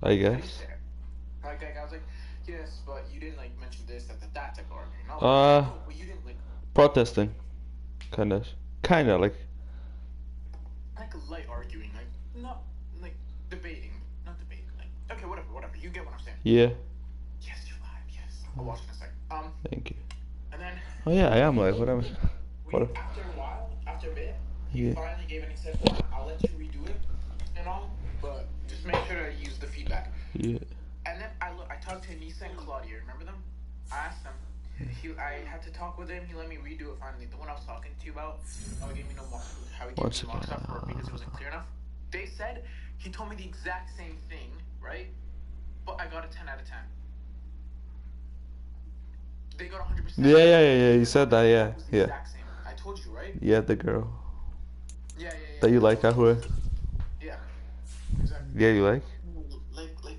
I What did you guess. say? Like I was like, yes, but you didn't like mention this, that type of arguing. And I was like, Uh, no, but you didn't protesting. Kinda like light arguing, like not like debating, not debating. Like okay, whatever. You get what I'm saying? yeah. Yes, you're live. Yes, I'll watch in a sec. Thank you. And then Oh yeah, I am live. Whatever. we What? after a while, after a bit, he Yeah. finally gave and he said, "Fine, I'll let you redo it and all, but just make sure to use the feedback." Yeah. And then I talked to Nisa and Claudia. Remember them? I asked them. I had to talk with him. He let me redo it finally. The one I was talking to you about, how he gave me no marks, how he gave Once me marks again. off for because it wasn't clear enough. They said he told me the exact same thing, right? But I got a 10 out of 10. They got 100%. Yeah. You said that. Yeah. It was the exact same. I told you, right? Yeah, the girl Yeah. that you like, Ahue. Yeah. Exactly. Yeah, you like.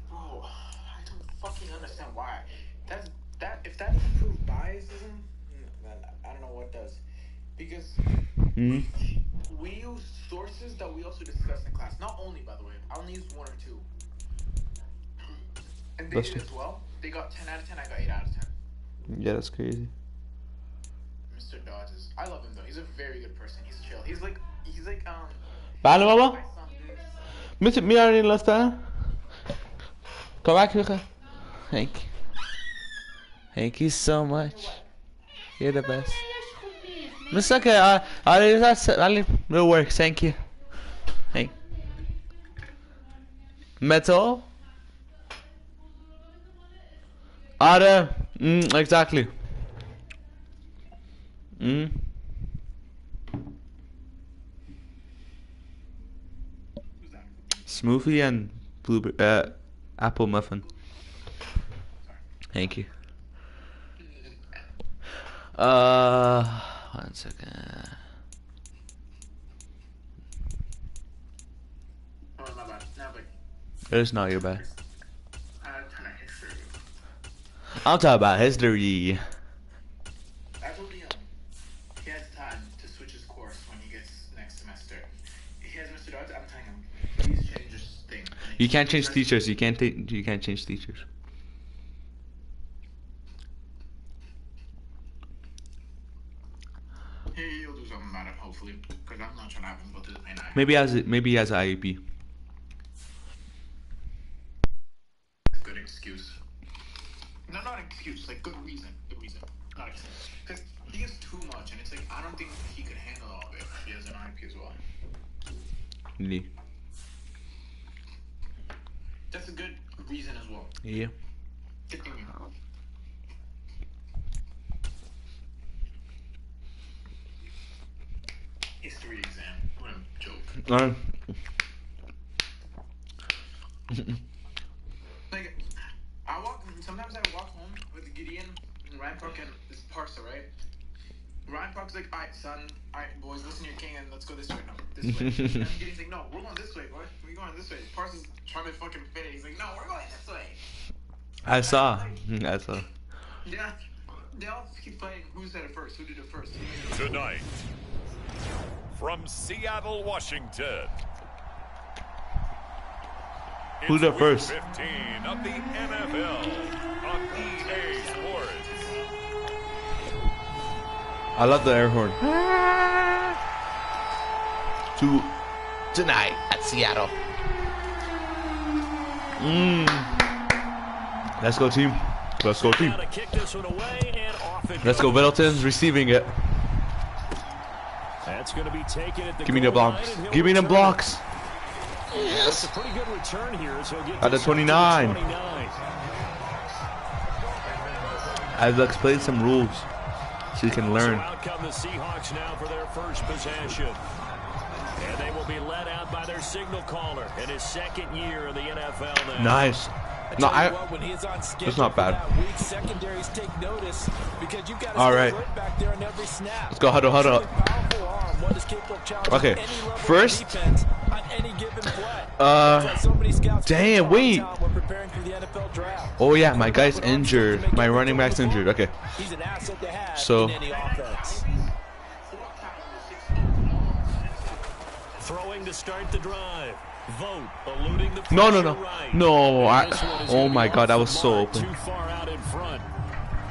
Bro, I don't fucking understand why. If that doesn't prove biasism, then I don't know what does. Because Hmm. we use sources that we also discuss in class. Not only, by the way, I only used one or two. And they did as well. They got 10 out of 10, I got 8 out of 10. Yeah, that's crazy. Mr. Dodges. I love him though. He's a very good person. He's chill. He's like Bale, baba? my son is. Miss me already last time. Come back here. Thank you so much. You're the best. Miss okay, I'll will work, thank you. Hey. Metal? Are exactly. Smoothie and blueberry apple muffin. Thank you. 1 second. Oh, my bad. Now, but It's not your bad. I have a ton of history. I'm talking about history. I told him he has time to switch his course when he gets next semester. He has Mr. Dodds. I'm telling him, please change this thing. You can't change teachers. You can't change teachers. He'll do something about it, hopefully, because I'm not trying to have him go through the pain. Maybe he has an IEP. Good excuse. No, not an excuse. Like good reason. Good reason. Not excuse. Because he gets too much, and it's like I don't think he could handle all of it if he has an IEP as well. Yeah. That's a good reason as well. Yeah. Continue. History exam. What a joke. Like, sometimes I walk home with Gideon and Ryan Park and this Parsa, right? Ryan Park's like, alright, son, alright, boys, listen to your king and let's go this way. No, this way. And Gideon's like, no, we're going this way, boy. We're going this way. Parsa's trying to fucking fit it. He's like, no, we're going this way. I saw. Yeah, they all keep fighting who said it first, who did it first. Tonight, from Seattle, Washington. Who's up first? 15 of the NFL on EA Sports. I love the air horn. Tonight at Seattle. Let's go, team. Let's go, team. Let's go, Middleton's receiving it. That's going to be taken at the Give me the blocks. Give me the blocks. Yes. A pretty good return here, so get at the 29. I've explained some rules so you can learn. So out come the Seahawks now for their first possession. And they will be led out by their signal caller in his second year in the NFL now. Nice. No, it's not bad. All right. Let's go huddle up. Okay. First. Damn, wait. Oh, yeah, my guy's injured. My running back's injured. Okay. So. Throwing to start the drive. Vote eluding the No, no, pressure no. right. No. And this one is Oh gonna my be God, that off was the so mark, open. Too far out in front.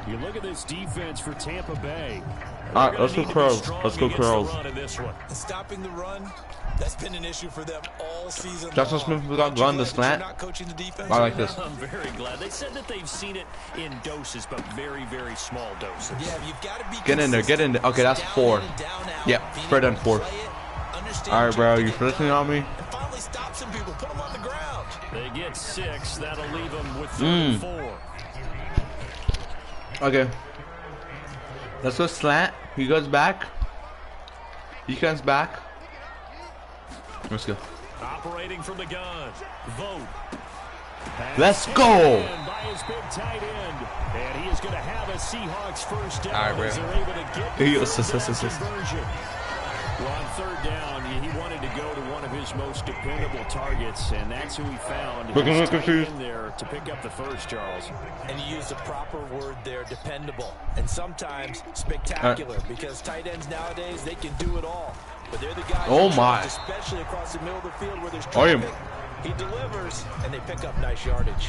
You look at this defense for Tampa Bay. Alright, let's go curls. Let's go curls. Stopping the run, that's been an issue for them all season Justin long. Smith got run the slant. Not coaching the defense I like right this. now? I'm very glad. They said that they've seen it in doses, but very, very small doses. Yeah, you've got to be Get in there, get in there. Okay, that's down 4. in and down out, Yep, being spread able on to 4. play it, understand Alright, bro, tricks you to get flipping on me? and finally stop some people, put them on the ground. They get 6. That'll leave them with 34. Okay. Let's go slant. He goes back. He comes back. Let's go. Operating from the gun. Vote. Let's go. By his big tight end. And he is going to have a Seahawks first down. All right, bro. As they're able to get He the goes, third down assist. conversion. Well, on third down, he wanted to go to one of his most dependable targets, and that's who he found. Look He's at tight him. in there to pick up the first, Charles. And you used the proper word there, dependable. And sometimes spectacular, because tight ends nowadays, they can do it all. But they're the guys Oh, in my. charge, especially across the middle of the field where there's Are you- traffic. He delivers, and they pick up nice yardage.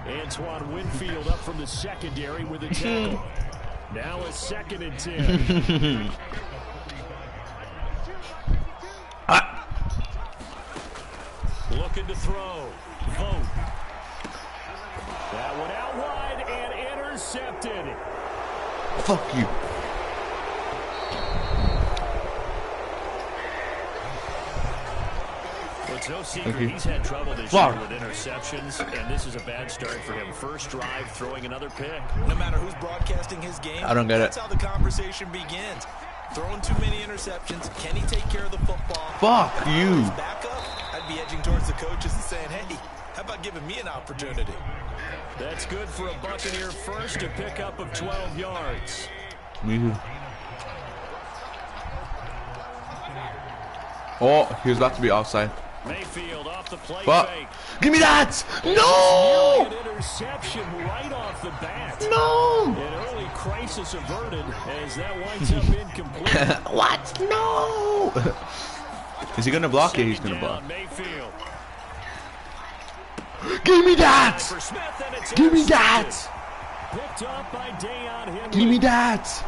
Antoine Winfield up from the secondary with a tackle. Now a 2nd and 10. Looking to throw. Vote. That one out wide and intercepted. Fuck you. Well, it's no secret Okay. he's had trouble this Fuck. year with interceptions, and this is a bad start for him. First drive, throwing another pick. No matter who's broadcasting his game, I don't get it. that's how the conversation begins. Throwing too many interceptions, can he take care of the football? Fuck you. His backup, I'd be edging towards the coaches and saying, hey, how about giving me an opportunity? That's good for a Buccaneer first, a pickup of 12 yards. Me too. Oh, he was about to be offside. Mayfield off the play Fuck. fake. Give me that! Nearly No! an interception right off the bat. No! An early crisis averted as that winds up incomplete. What? No! Is he gonna block it? He's gonna block. Down, Mayfield. Give me that! For Smith, and it's Give me intercepted. that! Picked up by Dayon Henry. Give me that!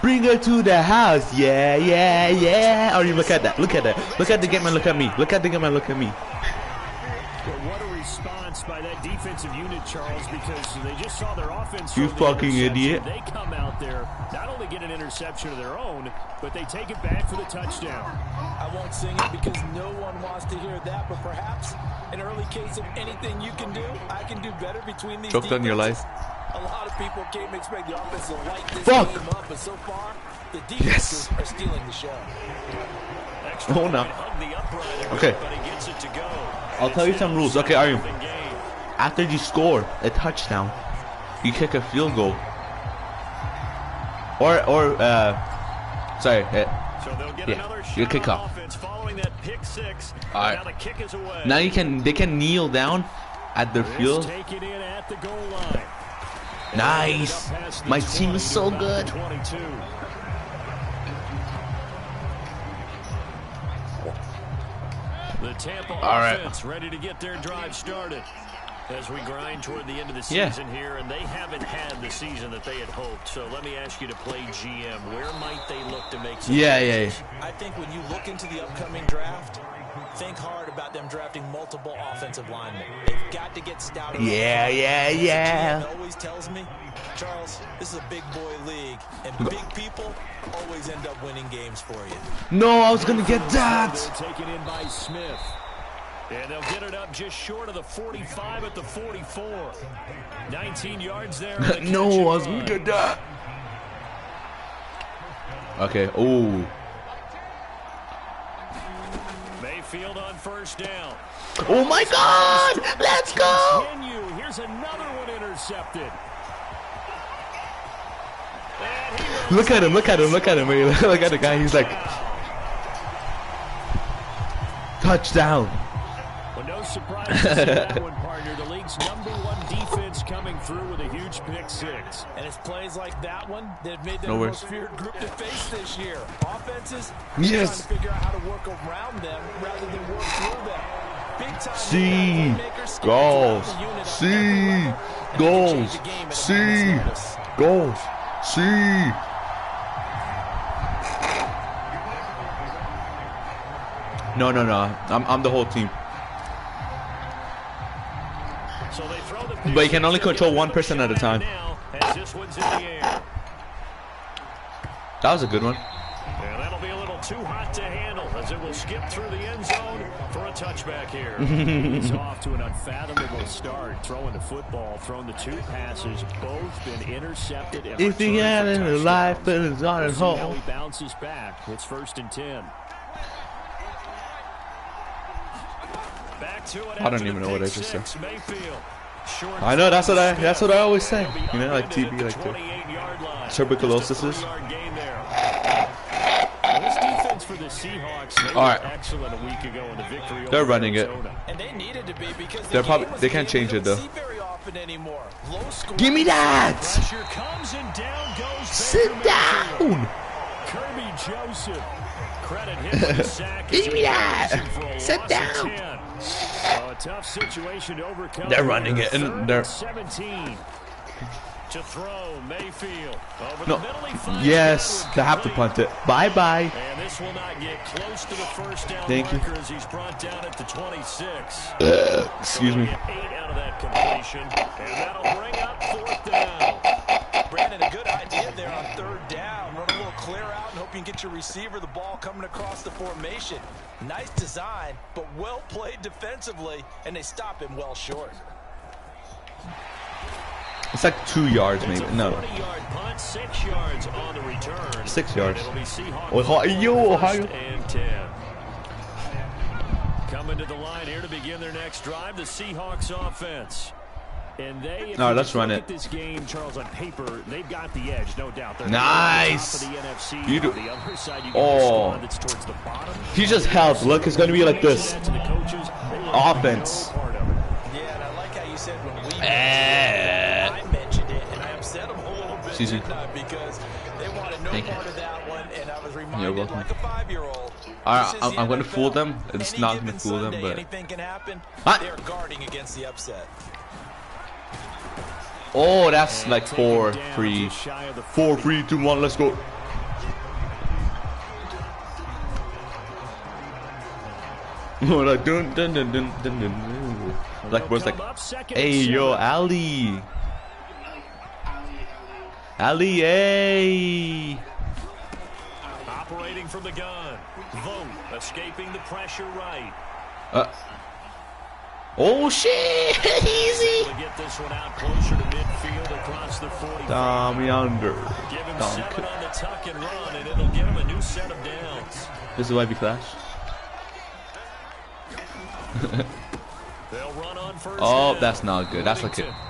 Bring her to the house, yeah, yeah, yeah. Oh, you look at that, look at that. Look at the game and look at me. Look at the game and look at me. Well, what a response by that defensive unit, Charles, because they just saw their offense. You throw the fucking interception. idiot. They come out there, not only get an interception of their own, but they take it back for the touchdown. I won't sing it because no one wants to hear that, but perhaps an early case of anything you can do, I can do better between these Choked on your life. defenses. A lot of people came expect the offense to light this Fuck. game up, but so far, the defenses are stealing the show. Extra Oh, no. point, hug the upright, Okay. but he gets it to go. I'll tell you some rules. Okay, are you? Game. After you score a touchdown, you kick a field goal. Sorry. So they'll get Yeah, another you shot kick on off. offense following that pick six. All right. Now the kick is away. Now they can kneel down at the This field. taken in at the goal line. Nice. Up past the My team 20 is so to about good. the 22. The Tampa All right. offense ready to get their drive started as we grind toward the end of the Yeah. season here, and they haven't had the season that they had hoped. So let me ask you to play GM. Where might they look to make some Yeah. I think when you look into the upcoming draft, think hard about them drafting multiple offensive linemen. They've got to get stouter. Yeah. It always tells me, Charles, this is a big boy league, and big people always end up winning games for you. No, I was gonna get that. They're taken in by Smith. And they'll get it up just short of the 45 at the 44. 19 yards there. on the No, catch and I was gonna run. get that. Okay. Oh. Mayfield on first down. Oh my God! Let's go! Continue. Here's another one intercepted. And he Look at him! Look at him! Look at him! Look at the guy. He's like, touchdown. well, no surprise to see that one, partner. The league's #1 defense coming through with a huge pick six. And it's plays like that one that have made them No the worries. most feared group to face this year. Offenses Yes. trying to figure out how to work around them rather than work through them. See goals. See goals. See goals. See. No. I'm the whole team. So they throw the But you can only control one person at a time. as this one's in the air. That was a good one. And that'll be a little too hot to handle as it will skip through the end zone for a touchback here. It's off to an unfathomable start. Throwing the football, throwing the two passes, both been intercepted. And If he had it in life, but it's on we'll at see how home. he bounces back. It's 1st and 10. Back to it I don't after even the know what I pick just said. six. Mayfield. Short I know, that's what I always say. He'll be You know, like upended TB, at like the 28-yard line. tuberculosis. Just a 3-yard gain there. This defense for the Seahawks, they All right. were excellent a week ago in the victory They're over running it. Arizona. And they needed to be because They're probably they can't change it though. very often anymore. Low score. Give me that. Pressure comes and down goes Sit Baker Mayfield. down. Kirby Joseph. Credit him for the sack. Give me that. For a Sit loss of down. 10. A tough situation to overcome. They're running it, and 3rd they're- 17. To throw Mayfield. Over No. the middle, he finds Yes, Godwin they have to complete. punt it. Bye bye. And this will not get close to the first down Thank you. marker as he's brought down at the 26. Excuse me. Get 8 out of that completion, and that'll bring up 4th down. Brandon, a good idea there on 3rd down. Run a little clear out and hope you can get your receiver the ball coming across the formation. Nice design, but well played defensively, and they stop him well short. It's like 2 yards It's maybe. a No. 40-yard punt, 6 yards on the return. 6 yards. And it'll be Seahawks Ohio, Ohio. 1st and 10. Coming to the line here to begin their next drive, the Seahawks offense. And they, if No, you let's just run look it. at this game, Charles, on paper, they've got the edge, no doubt. They're Nice. top of the NFC. You do- On the other side, you got Oh. the squad that's towards the bottom. He just helped. Look, it's gonna be like this. To the coaches, they want Offense. no part of it. Yeah, and I like how you said when we Eh. I mentioned it, and I upset them a little bit Excuse me. didn't I? Because they wanted no Thank you. part of that one, and I was You're reminded welcome. like a 5-year-old. Alright, This is the I'm gonna fool NFL. them. It's Any not given gonna fool them, Sunday, but anything can happen. Ah. They're guarding against the upset. oh, that's like Taken 4, down 3, just shy of the 4, 3, 2, 1. Let's go. Like dun dun dun dun dun dun. Like was like, Come up second hey and yo, 7. Ali, Ali, hey. Operating from the gun. Vogt escaping the pressure right. Oh shit, easy. To get this one out closer to midfield across the 45. Down yonder. Give him Dunk. 7 on the tuck and run, and it'll give him a new set of downs. This is why we clash. They'll run on first Oh, down. that's not good. That's like it. Whittington.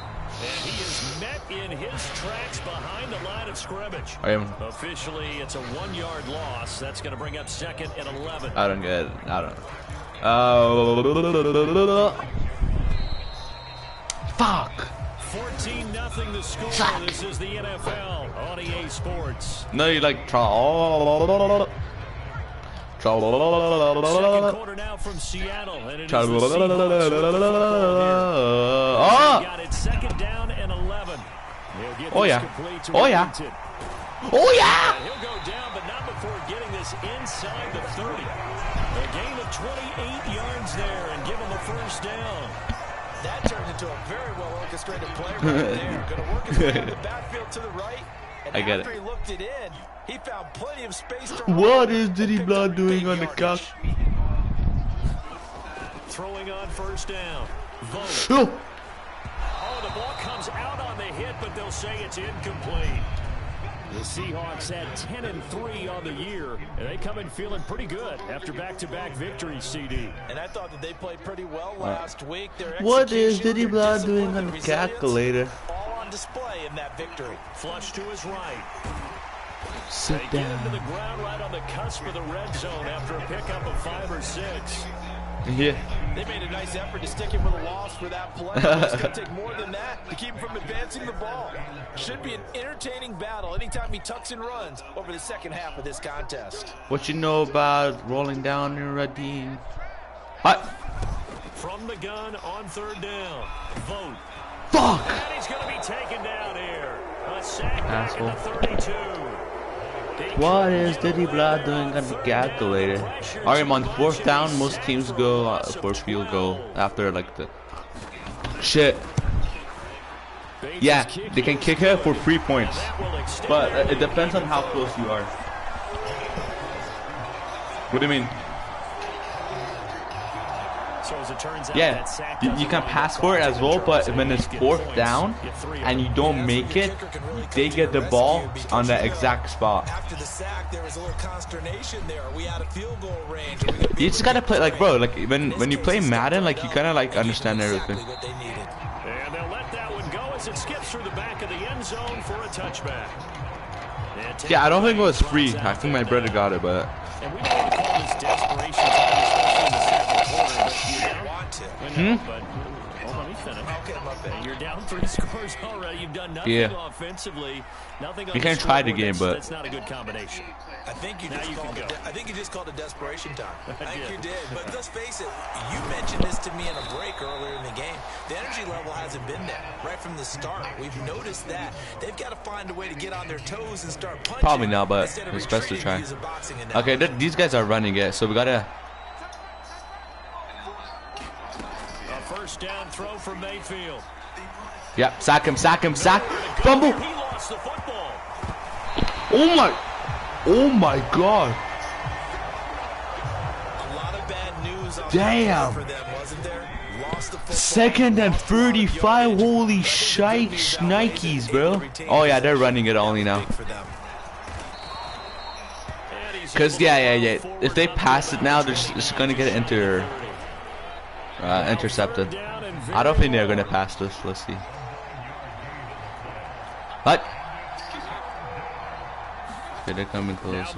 And he is met in his tracks behind the line of scrimmage. I am. Officially, it's a 1-yard loss. That's going to bring up 2nd and 11. I don't get it. I don't. Fuck. 14-0 the score. Fuck. This is the NFL on EA Sports. No, you like Second quarter now from Seattle, and it is the Seahawks with the football here. Oh! They got it 2nd down and 11. He'll get Oh, this yeah. complete to Oh, yeah. Whittington. Oh yeah! And he'll go down, but not before getting this inside the 30. A gain of 28 yards there and give him a first down. That turned into a very well orchestrated play right there. Going to work his way in the backfield to the right. And I get after it. he looked it in, he found plenty of space to What run is and Diddy picked Blood up doing big on the cock? yardage. Throwing on first down. Vogt. Oh, Oh, the ball comes out on the hit, but they'll say it's incomplete. The Seahawks had 10-3 on the year, and they come in feeling pretty good after back-to-back victories, CD. And I thought that they played pretty well last week. Their what is execution, Diddy their Blood doing discipline, on the their resilience, calculator? all on display in that victory. Flush to his right. Sit They get him to the down. ground right on the cusp of the red zone after a pickup of 5 or 6. Yeah. They made a nice effort to stick him with a loss for that play. It's going to take more than that to keep him from advancing the ball. Should be an entertaining battle anytime he tucks and runs over the second half of this contest. What you know about rolling down your Radim? What? from the gun on 3rd down. Vote. Fuck! And he's going to be taken down here. A sack back Asshole. at the 32. What is Diddy Blah doing on the calculator? Alright, I'm on 4th down. Most teams go for field goal after like the shit. Yeah, they can kick it for 3 points, but it depends on how close you are. What do you mean? So as it turns out, Yeah, you can pass for it as well, but when it's 4th down and you don't make it, they get the ball on that exact spot. After the sack, there was a little consternation there. Are we out of field goal range? You just gotta play like, bro, like when you play Madden, like you kind of like understand everything. And they'll let that one go as it skips through the back of the end zone for a touchback. Yeah, I don't think it was free. I think my brother got it, but. And we don't want to call this desperation time, especially in the second quarter, but you're down. Want to. But let me finish. And you're down 3 scores already. You've done nothing offensively. Nothing. You can't try the game, but that's not a good combination. I think you just called it desperation time. I think you did. But let's face it, you mentioned this to me in a break earlier in the game. The energy level hasn't been there right from the start. We've noticed that. They've got to find a way to get on their toes and start punching. Probably not, but it's best to try. Okay, these guys are running it, so we gotta. A first down throw for Mayfield. Yeah, sack him, fumble. He lost the football. Oh my god. A lot of bad news on Damn. for them, wasn't there? Lost the football. 2nd and 35. Holy shite, Nikes, bro. Oh yeah, they're running it only now. Cause yeah. If they pass it now, they're just gonna get intercepted. I don't think they're gonna pass this. Let's see. What? Okay, they're coming close.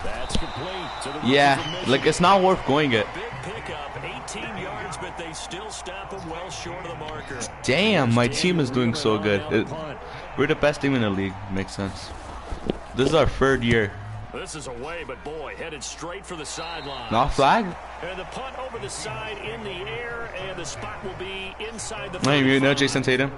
That's complete. Yeah, like it's not worth going it. Big pickup, 18 yards, but they still stop him well short of the marker. Damn, my team is doing so good. We're the best team in the league. Makes sense. This is our 3rd year. This is away, but boy, headed straight for the sideline. Not flag? And the punt over the side in the air, and the spot will be inside the. No, you know Jason Tatum.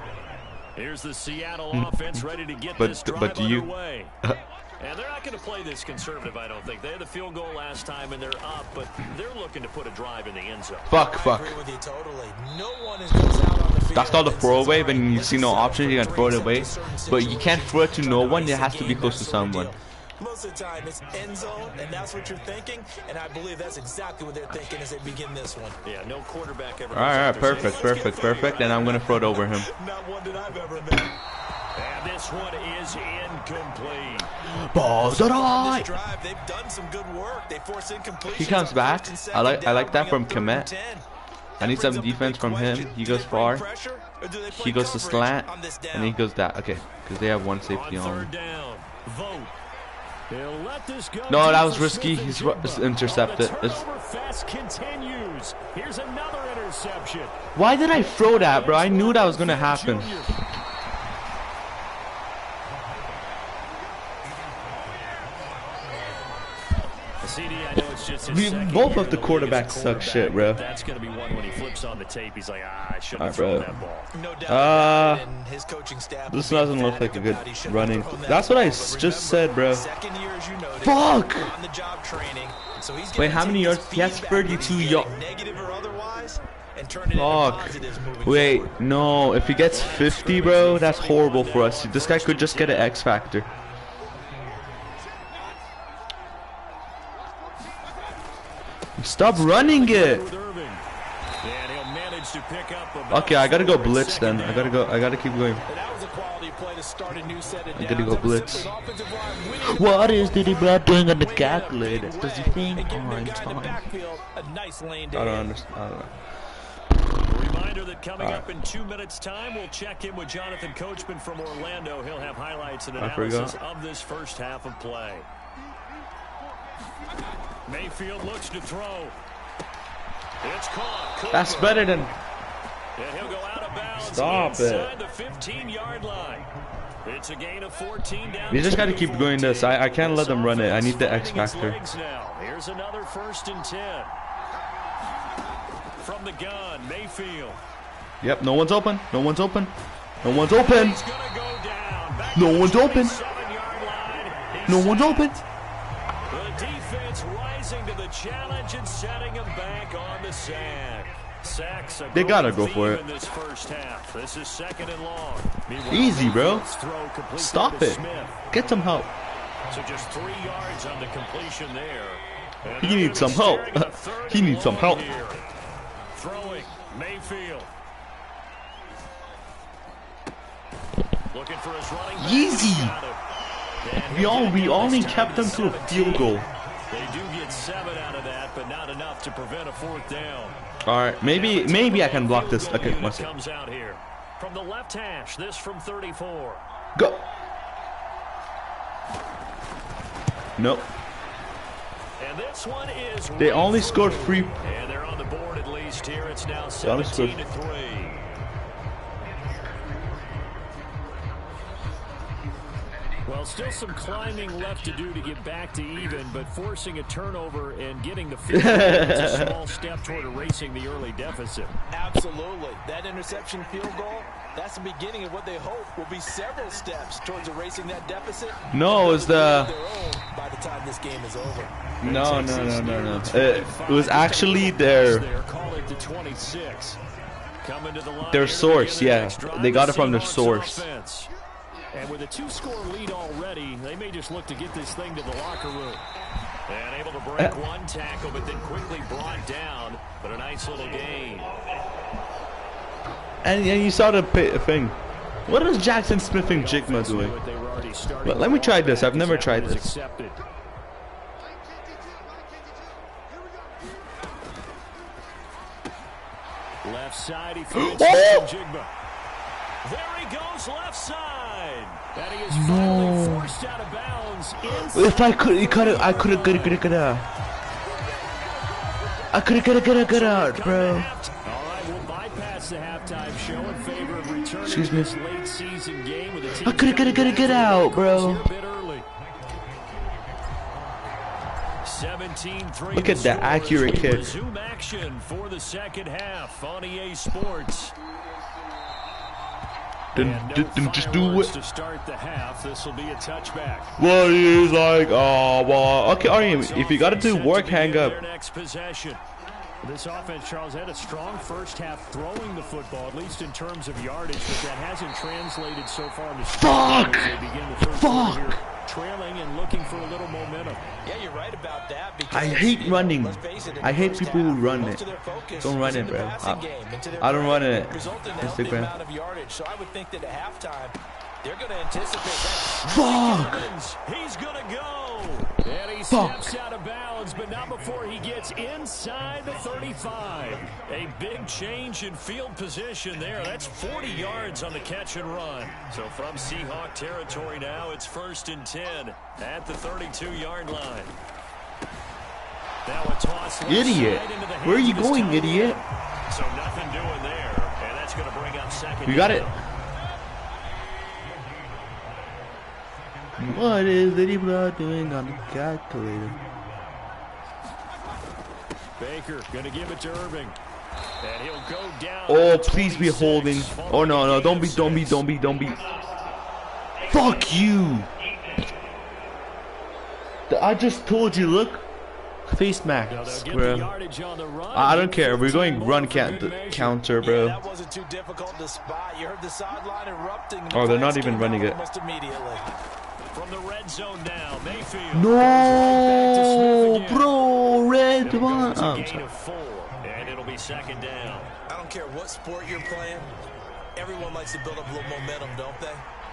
Here's the Seattle offense ready to get this drive underway. And they're not going to play this conservative, I don't think. They had the field goal last time, and they're up, but they're looking to put a drive in the end zone. Fuck. I agree with you totally. No one goes out on the field. That's called a throwaway. When you see no option, you can throw it away. But you can't throw it to no one. It has to be close to someone. Most of the time, it's end zone, and that's what you're thinking. And I believe that's exactly what they're thinking as they begin this one. Yeah, no quarterback ever. All right, perfect. And I'm gonna throw it over him. Not one that I've ever met. And this one is incomplete. Balls are high. Drive, they've done some good work. They force incompletion. He comes back. I like that from Komet. I need some defense from him. He goes far. He goes to slant, and he goes that. Okay, because they have one safety on. No, that was risky. He's intercepted. Here's another interception. Why did I throw that, bro? I knew that was gonna happen. Both of the quarterbacks suck shit, bro. That's gonna be one when he flips on the tape. He's like, I shouldn't have thrown that ball. No doubt. His coaching staff. This doesn't look like a good running. That's what I just said, bro. Fuck. Wait, how many yards? He has 32 yards. Fuck. Wait, no. If he gets 50, bro, that's horrible for us. This guy could just get an X Factor. Stop running it. Okay, I gotta go blitz then. I gotta keep going. I gotta go blitz. What is Diddy Blah doing on the calculator? Does he think on time? I don't understand. I don't know. Reminder that coming up in 2 minutes time, we'll check in with Jonathan Coachman from Orlando. He'll have highlights and analysis of this first half of play. Mayfield looks to throw. It's caught. That's better than. And he'll go out of bounds Stop inside it. the 15-yard line. It's a gain of 14 down. We just got to keep going this. I can't let them run it. I need the X factor. Here's another 1st and 10. From the gun, Mayfield. Yep, no one's open. No one's open. No one's open. No one's open. No one's open. The defense rising to the challenge and setting him back on the sack. Sacks they gotta go for it. In this first half. This is 2nd and long. Easy, bro. Stop it. Get some help. So just 3 yards on the completion there. He needs some help. He needs some help. Throwing Mayfield. Looking for his running back. Easy. We only kept them to a field goal. They do get 7 out of that, but not enough to prevent a 4th down. All right, maybe I can block this. Okay, one second. Comes out here from the left hash. This from 34. Go. Nope. And this one is. They only scored 3. And they're on the board at least here. It's now 17-3. Well, still some climbing left to do to get back to even, but forcing a turnover and getting the field goal is a small step toward erasing the early deficit. Absolutely. That interception field goal, that's the beginning of what they hope will be several steps towards erasing that deficit. No, it was the... by the time this game is over. No. It was actually their source, yeah. They got it from their source. And with a 2-score lead already, they may just look to get this thing to the locker room. And able to break one tackle, but then quickly brought down. But a nice little gain. And you saw the thing. What is Jackson Smith and Jigma doing? But let me try this. I've never tried this. Left side, he throws Jigma. There he goes, left side. And he is finally forced out of bounds. If I could have got out, bro. All right, we'll bypass the halftime show in favor of returning Excuse me. this late season game with a team. I could have got out, bro. 17-3. Look at that accurate kick. Resume action for the second half on EA Sports. Didn't just do it. To start the half, this will be a touchback. Well, he's like, oh, well, okay, alright, if you gotta do work, hang up. Next possession. This offense, Charles, had a strong first half throwing the football, at least in terms of yardage, but that hasn't translated so far in the Fuck! Fuck! Trailing and looking for a little momentum. Yeah, you're right about that. I hate running. I hate people who run it. Don't run it, bro. I don't run it. Instagram. So I would think that at halftime, they're going to anticipate that. Fuck! He's going to go. And he steps out of bounds, but not before he gets inside the 35. A big change in field position there. That's 40 yards on the catch and run. So from Seahawk territory now, it's 1st and 10 at the 32-yard line. Now a toss. Idiot. Where are you going, idiot? So nothing doing there. And that's going to bring up 2nd. You got it. What is Diddy Blood doing on the calculator? Baker gonna give it to Irving. And he'll go down. Oh, please be holding. Oh no, don't be. Fuck you. I just told you, look. Face mask, bro. I don't care. We're going run counter, bro. That wasn't too difficult to spot. You heard the sideline erupting. Oh, they're not even running it. Almost immediately. From the red zone now, Mayfield. No, bro, red one. And it'll be 2nd down. I don't care what sport you're playing. Everyone likes to build up a little momentum, don't they?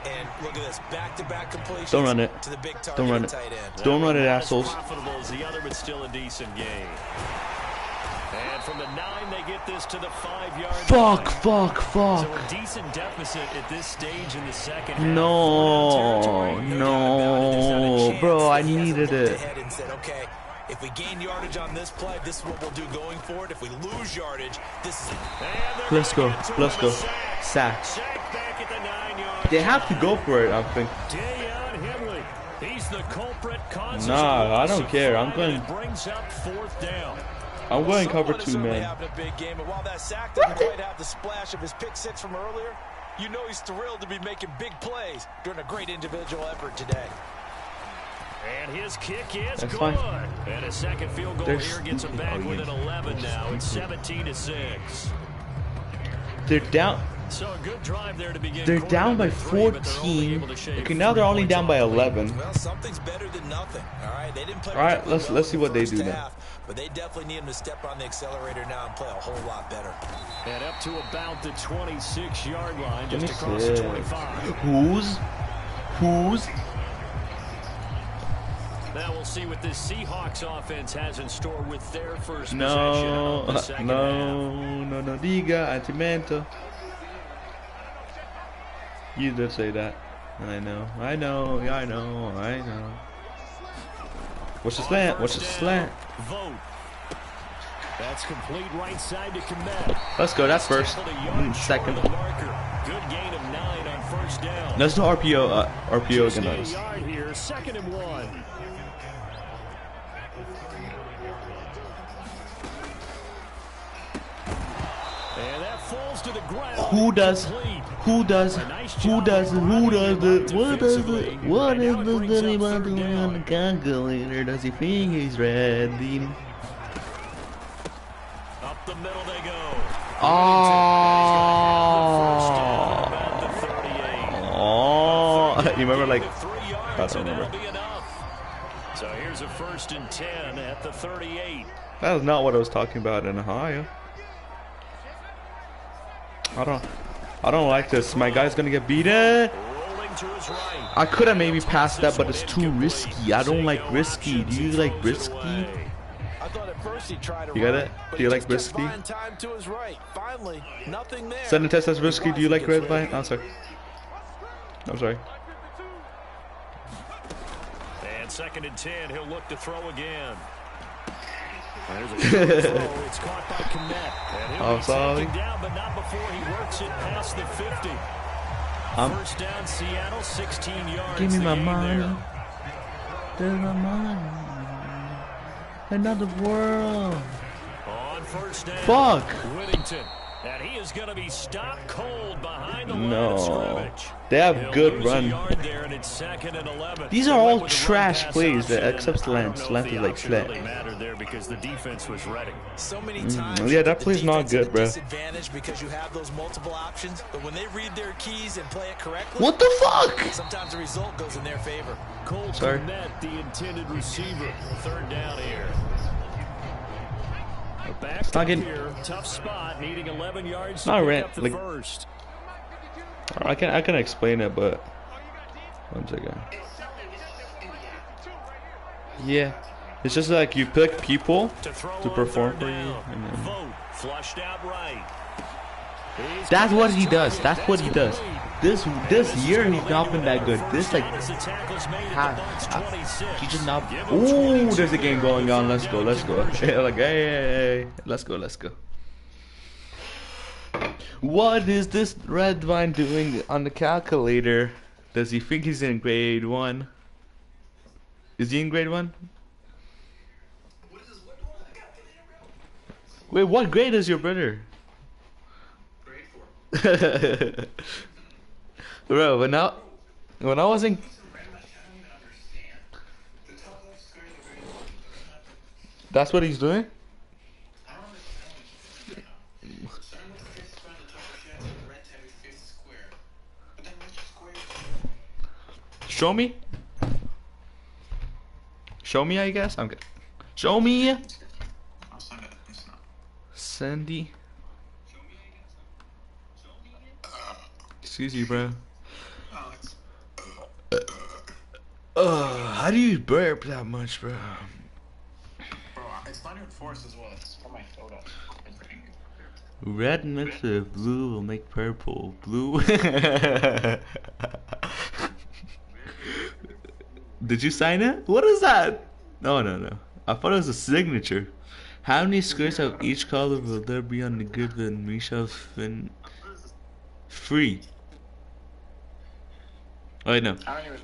And look at this, back-to-back completions. Don't run it. To the big target. Don't run it. Tight end. Don't run it, assholes. Profitable as the other, but still a decent game. And from the 9, they get this to the 5-yard line. Fuck. So a decent deficit at this stage in the second half. No, bro, I needed it. And said, okay, if we gain yardage on this play, this is what we'll do going forward. If we lose yardage, this is it. Let's go. Sack. at the 9-yard. They have to go for it, I think. Deion Henley. He's the culprit. Nah, I don't care. I'm going. Brings up 4th down. I'm going cover 2, man. Having a big game, but while that sack didn't quite have the splash of his pick 6 from earlier, you know he's thrilled to be making big plays during a great individual effort today. And his kick is That's good. fine. And a second field goal here gets him back with an 11 now. It's 17-6. They're down. So a good drive there to begin. They're down by 14. Okay, now they're only down by 11. Well, something's better than nothing. All right, they didn't play. All right, let's see what they do now. But they definitely need him to step on the accelerator now and play a whole lot better. And up to about the 26-yard line, just across the 25. Who's? Now we'll see what this Seahawks offense has in store with their first possession No, of the second half. no, diga, antimento. You did say that. I know. What's the slant? Vote. That's complete right side to Komet. Let's go. That's first. Second. Good gain of 9 on first down. Let's do RPO. RPO again. Just a yard here, 2nd and 1. And that falls to the ground. What is the Dirty Blood doing on the calculator? Does he think he's ready? Up the middle they go. You remember, like, I don't remember. So here's a 1st and 10 at the 38. That is not what I was talking about in Ohio. I don't like this. My guy's gonna get beaten. I could have maybe passed that, but it's too risky. I don't like risky. Do you like risky? You got it? Do you like risky? Send a test as risky. Do you like red line? Oh, sorry. I'm sorry. And 2nd and 10. He'll look to throw again. There's a throw. It's caught by Komet. I'm sorry. Down, but not before he works it past the 50. First down, Seattle, 16 yards. Give me my money. There's my money. Another world. On first down, Fuck. Whittington. And he is going to be stopped cold behind the line of scrimmage. They have good run. There and it's 2nd and 11. These are all trash plays, except slant. Slant is like flat. Really mattered there because the defense was ready. So many times, yeah, that play's not good, bro. Disadvantage because you have those multiple options, but when they read their keys and play it correctly, What the fuck? sometimes the result goes in their favor. Cole Sorry. Komet, the intended receiver. 3rd down here. Back not getting here, tough spot, needing 11 yards to not pick ran, up the like, first. I can explain it, but 1 second. Yeah, it's just like you pick people to perform for you. And then Vote flushed out right. that's what he does. That's what he does. This year he's not been that good. This like he just not. Ooh, there's a game going on. Let's go. Like hey, let's go. What is this red vine doing on the calculator? Does he think he's in grade 1? Is he in grade 1? Wait, what grade is your brother? Grade 4. Bro, when I was in that's what he's doing? Show me? Show me, I guess? I'm good. Show me! I'll send it. It's not. Sandy. Excuse you, bro. Alex. How do you burp that much, bro? Bro, it's not even forced as well. It's for my photo. Red mixed with blue will make purple. Blue. Did you sign it? What is that? No. I thought it was a signature. How many squares of each color will there be on the grid when Misha fin free? Oh, no. I don't even.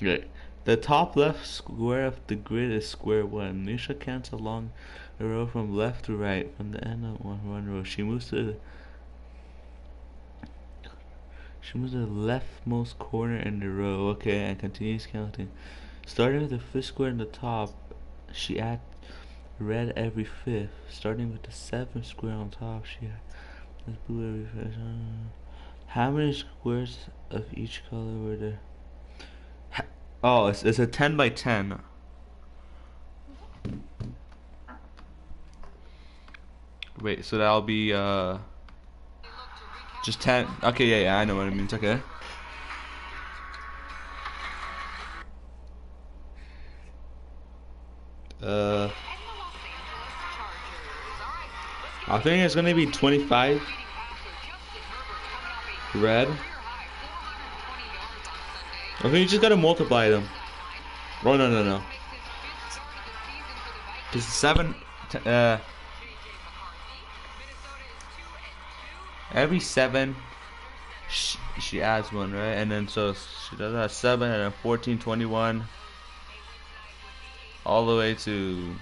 Right. The top left square of the grid is square 1. Nisha counts along the row from left to right. From the end of one row, she moves to the leftmost corner in the row. Okay, and continues counting. Starting with the fifth square in the top, she adds red every fifth. Starting with the seventh square on top, she adds blue every fifth. How many squares of each color were there? Oh, it's a 10 by 10. Wait, so that'll be just 10. Okay, yeah, I know what it means. Okay. I think it's gonna be 25 red. I think you just gotta multiply them. Oh, no. Because 7, every 7, she adds 1, right? And then so she does that 7, and then 14, 21, all the way to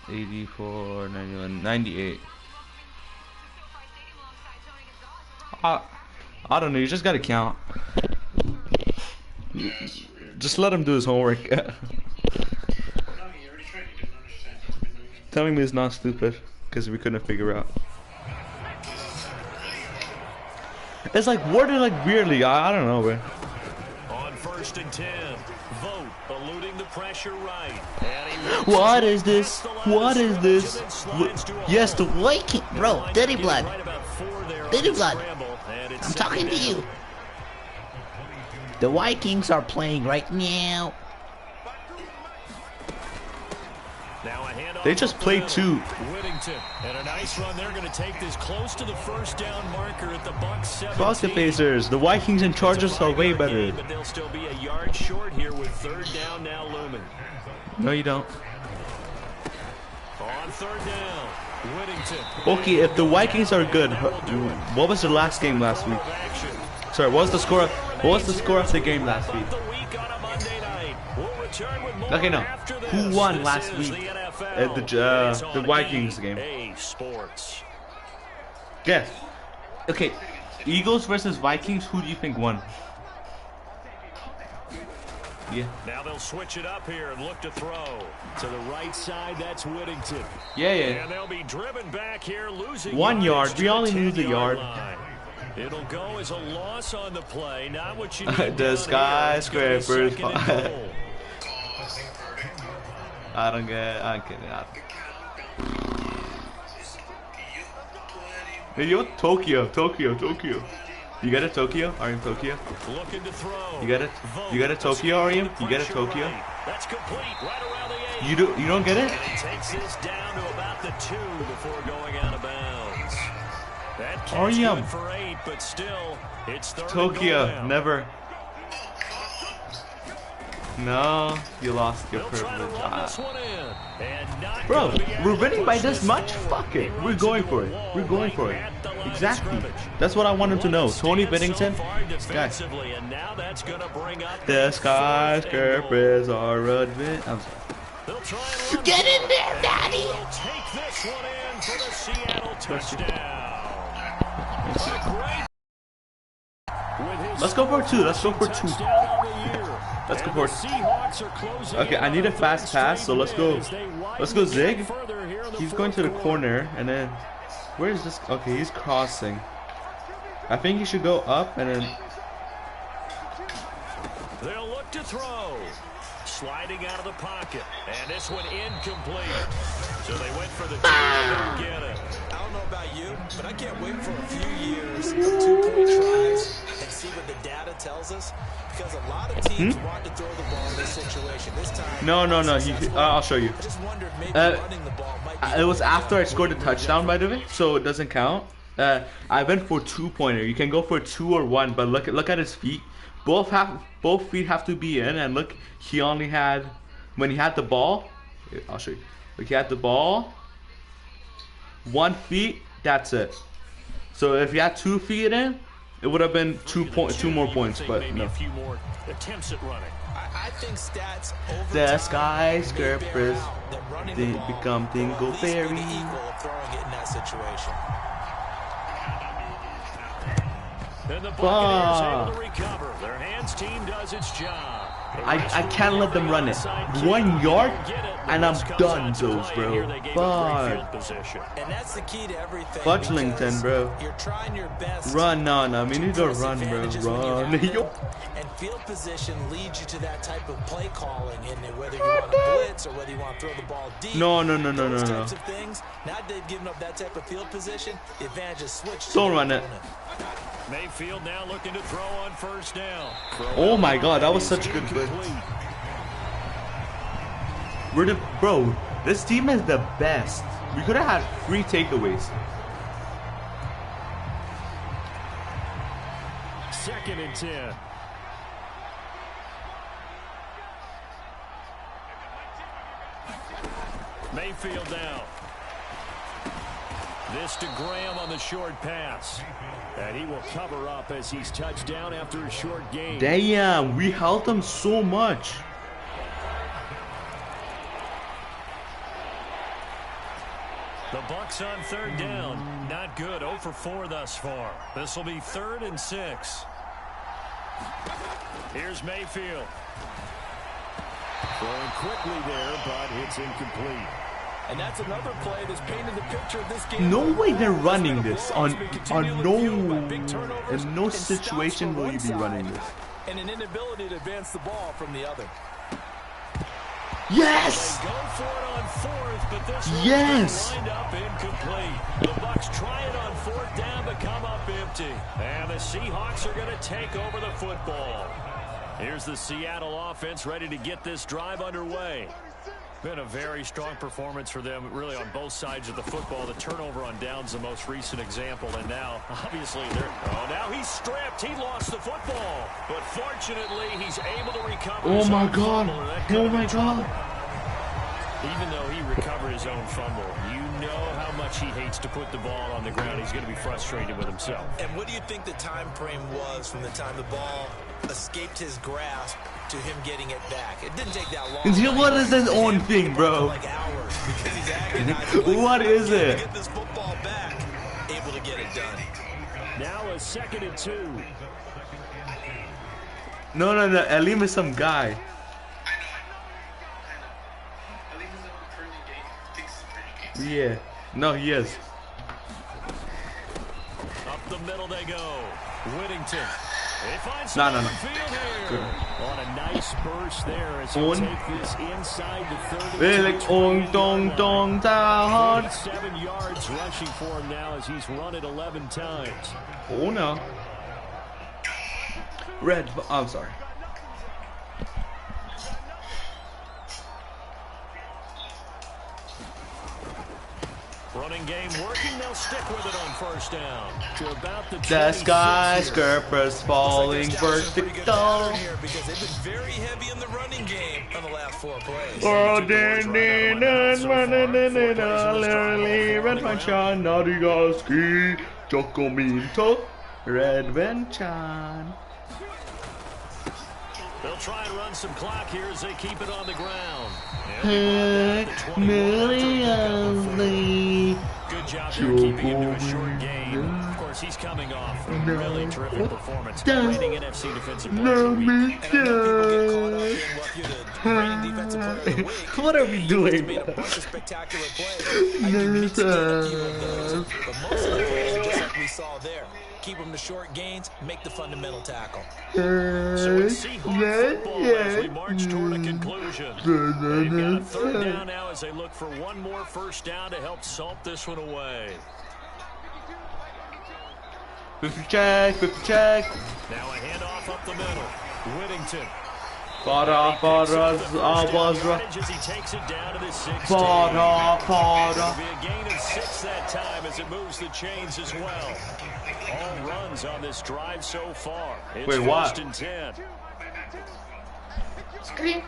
84, 91, 98. I don't know, you just gotta count. Just let him do his homework. Telling me it's not stupid, because we couldn't figure out. It's like worded like weirdly, I don't know, man. On 1st and 10, Vogt eluding the pressure right. What is this? What is this? Yes, the Viking, bro. Dirty blood. Dirty blood. I'm talking to you. The Vikings are playing right now. They just played 2. Whittington, and a nice run. They're going to take this close to the first down marker at the Bucks 17. Cross the Pacers. The Vikings and Chargers are way better. But they'll still be a yard short here with 3rd down now looming. No, you don't. On 3rd down, Whittington. Okay, if the Vikings are good, what was the last game last week? Sorry, what was the score? What was the score of the game last week? Okay, no. Who won last week at the Vikings game? Guess. Okay, Eagles versus Vikings. Who do you think won? Yeah. Now they'll switch it up here and look to throw to the right side. That's Whittington. Yeah. And they'll be driven back here, losing 1 yard. We only lose a yard. It'll go as a loss on the play. Not what you need. The skyscrapers. I'm kidding. Hey, yo, Tokyo. You got a Tokyo? Are you in Tokyo? Looking to throw. You got it? You got a Tokyo, are you? You got a Tokyo? That's complete right around the 8. You don't get it? And it takes this down to about the 2 before going out of bounds. That catch good for 8, but still, it's 3rd Tokyo, never. No, you lost your privilege. Bro, we're winning by this much? Fuck it. We're going for it. Exactly. That's what I wanted to know. Tony Whittington. Guys. The skyscrapers are running. I'm sorry. Get in there, Daddy. Take this one in for the Seattle touchdown. Let's go for 2. Let's go for 2. Okay, I need a fast pass, so let's go. Let's go zig. He's going to the corner, and then where is this? Okay, he's crossing. I think he should go up, and then they'll look to throw. Sliding out of the pocket, and this one incomplete. So they went for the 2 and get it. I don't know about you, but I can't wait for a few years of 2-point tries and see what the data tells us. Because a lot of teams want to throw the ball in this situation. This time, no. I'll show you. I just wonder if maybe running the ball might be it was after I scored a touchdown, by the way, so it doesn't count. I went for 2-pointer. You can go for 2 or 1, but look at his feet. Both feet have to be in, and look, he only had, when he had the ball, I'll show you. Look, he had the ball, 1 feet, that's it. So if you had 2 feet in, It would have been 2 more points, but maybe no. a few more attempts at running. I think stats over The time skyscrapers, they become dingleberry. equal of throwing it in that situation. And the Buccaneers able to recover. Their hands team does its job. I can't let them run it. 1 yard, and I'm done, those, bro. Fuck. And that's the key to everything. Fudgelington, bro. You're trying your best. Run, no, we need to run, bro. Run. And field position leads you to that type of play calling, in whether you want to blitz or whether you want to throw the ball deep. No. Those types of things. Now they've given up that type of field position. The advantage is switched. Don't run it. Mayfield now looking to throw on first down. Oh my god, that was such a good blitz. Bro, this team is the best. We could have had 3 takeaways. 2nd and 10. Mayfield now. This to Graham on the short pass. And he will cover up as he's touched down after a short game. Damn, we held them so much. The Bucs on 3rd down. Not good. 0 for 4 thus far. This will be 3rd and 6. Here's Mayfield. Throwing quickly there, but it's incomplete. And that's another play that's painted the picture of this game. No way they're running this in no situation will you be running this. And an inability to advance the ball from the other. Yes! They go for it on 4th, but this Yes! lined up incomplete. The Bucs try it on 4th down, but come up empty. And the Seahawks are going to take over the football. Here's the Seattle offense ready to get this drive underway. Been a very strong performance for them, really, on both sides of the football. The turnover on downs, the most recent example, and now, obviously, now he's stripped. He lost the football, but fortunately, he's able to recover. Oh my god! Oh my god! Even though he recovered his own fumble, you know how much he hates to put the ball on the ground. He's going to be frustrated with himself. And what do you think the time frame was from the time the ball escaped his grasp to him getting it back? It didn't take that long. What is his own thing, bro? Like hours, because he's agonizing. What is it? To get this football back, able to get it done. Now a 2nd and 2. No. Alim is some guy. Yeah. No, he is. Up the middle they go. Whittington. They find No. field here. On a nice burst there as he take this inside the 30. Like 7 yards rushing for him now as he's run it 11 times. Oh no. Red. I'm sorry. Running game working. They'll stick with it on first down. To about the skyscrapers falling vertical. Because they've been very heavy in the running game on the last 4 plays. Oh, Red Vanchan, Nadigaski, Jocominto, Red Vanchan. They'll try and run some clock here as they keep it on the ground. Good job there keeping it to a short game. Of course, he's coming off a really terrific performance. Winning NFC Defensive Player of the Week. What are we doing? Made a bunch of spectacular plays. But most of the plays are just like we saw there. Keep them to short gains, make the fundamental tackle. So it's Seahawks football as we march toward a conclusion. They've got a 3rd down now as they look for one more first down to help salt this one away. 50 check. Now a handoff up the middle. Whittington. Para. As he takes it down to the 16. It'll be a gain of 6 that time as it moves the chains as well. All runs on this drive so far. It's Wait, what? 1st and 10. Screen.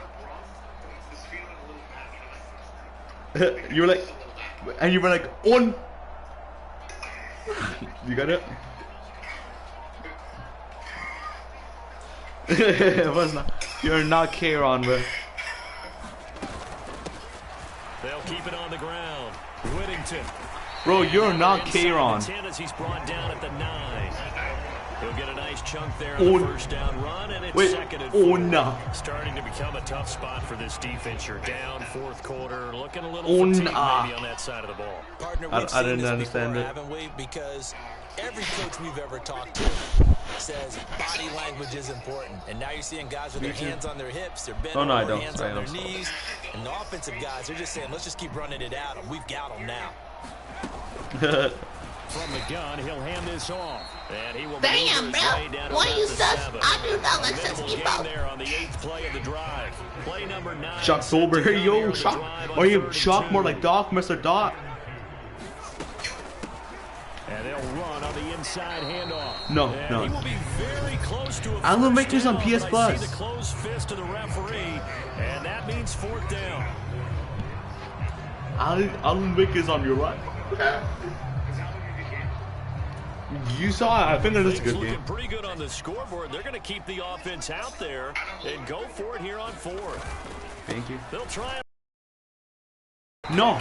You were like, and you were like, on. You got it? It was not. You're not Kieran, bro. They'll keep it on the ground. Whittington. Bro, you're not Kieran. As he's brought down at the 9. He'll get a nice chunk there on the first down run, and it's second and 4. No. Starting to become a tough spot for this defense. You're down fourth quarter, looking a little fatigued maybe on that side of the ball. Partner, I didn't understand before, it. haven't we? Because every coach we've ever talked to says body language is important. And now you're seeing guys with their hands on their hips, their bent over, hands on their knees. And the offensive guys, they're just saying, let's just keep running it at them. We've got them now. From the gun, he'll hand this off. And he will Damn, bro. Why you sus? I do not like sus people. There on the 8th play of the drive. Play number 9. Shock sober. Hey, yo, shock. Are you shock more like Doc, Mr. Doc? And they'll run on the inside handoff. No. He will be very close to a Alan Wake's on PS Plus. I see the closed fist of the referee, and that means 4th down. Alan Wake is on your right. You saw it. I think that's a good game. Pretty good on the scoreboard. They're going to keep the offense out there and go for it here on 4th. Thank you. They'll try. No.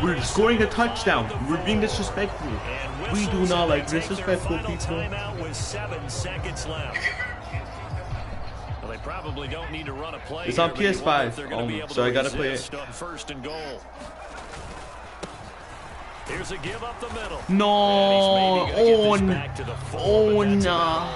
We're scoring a touchdown. We're being disrespectful. We do not like disrespectful people. Timeout with 7 seconds left. Well, they probably don't need to run a play. It's on PS5. So I gotta play it. On 1st and goal. Here's a give up the middle. No. Oh no.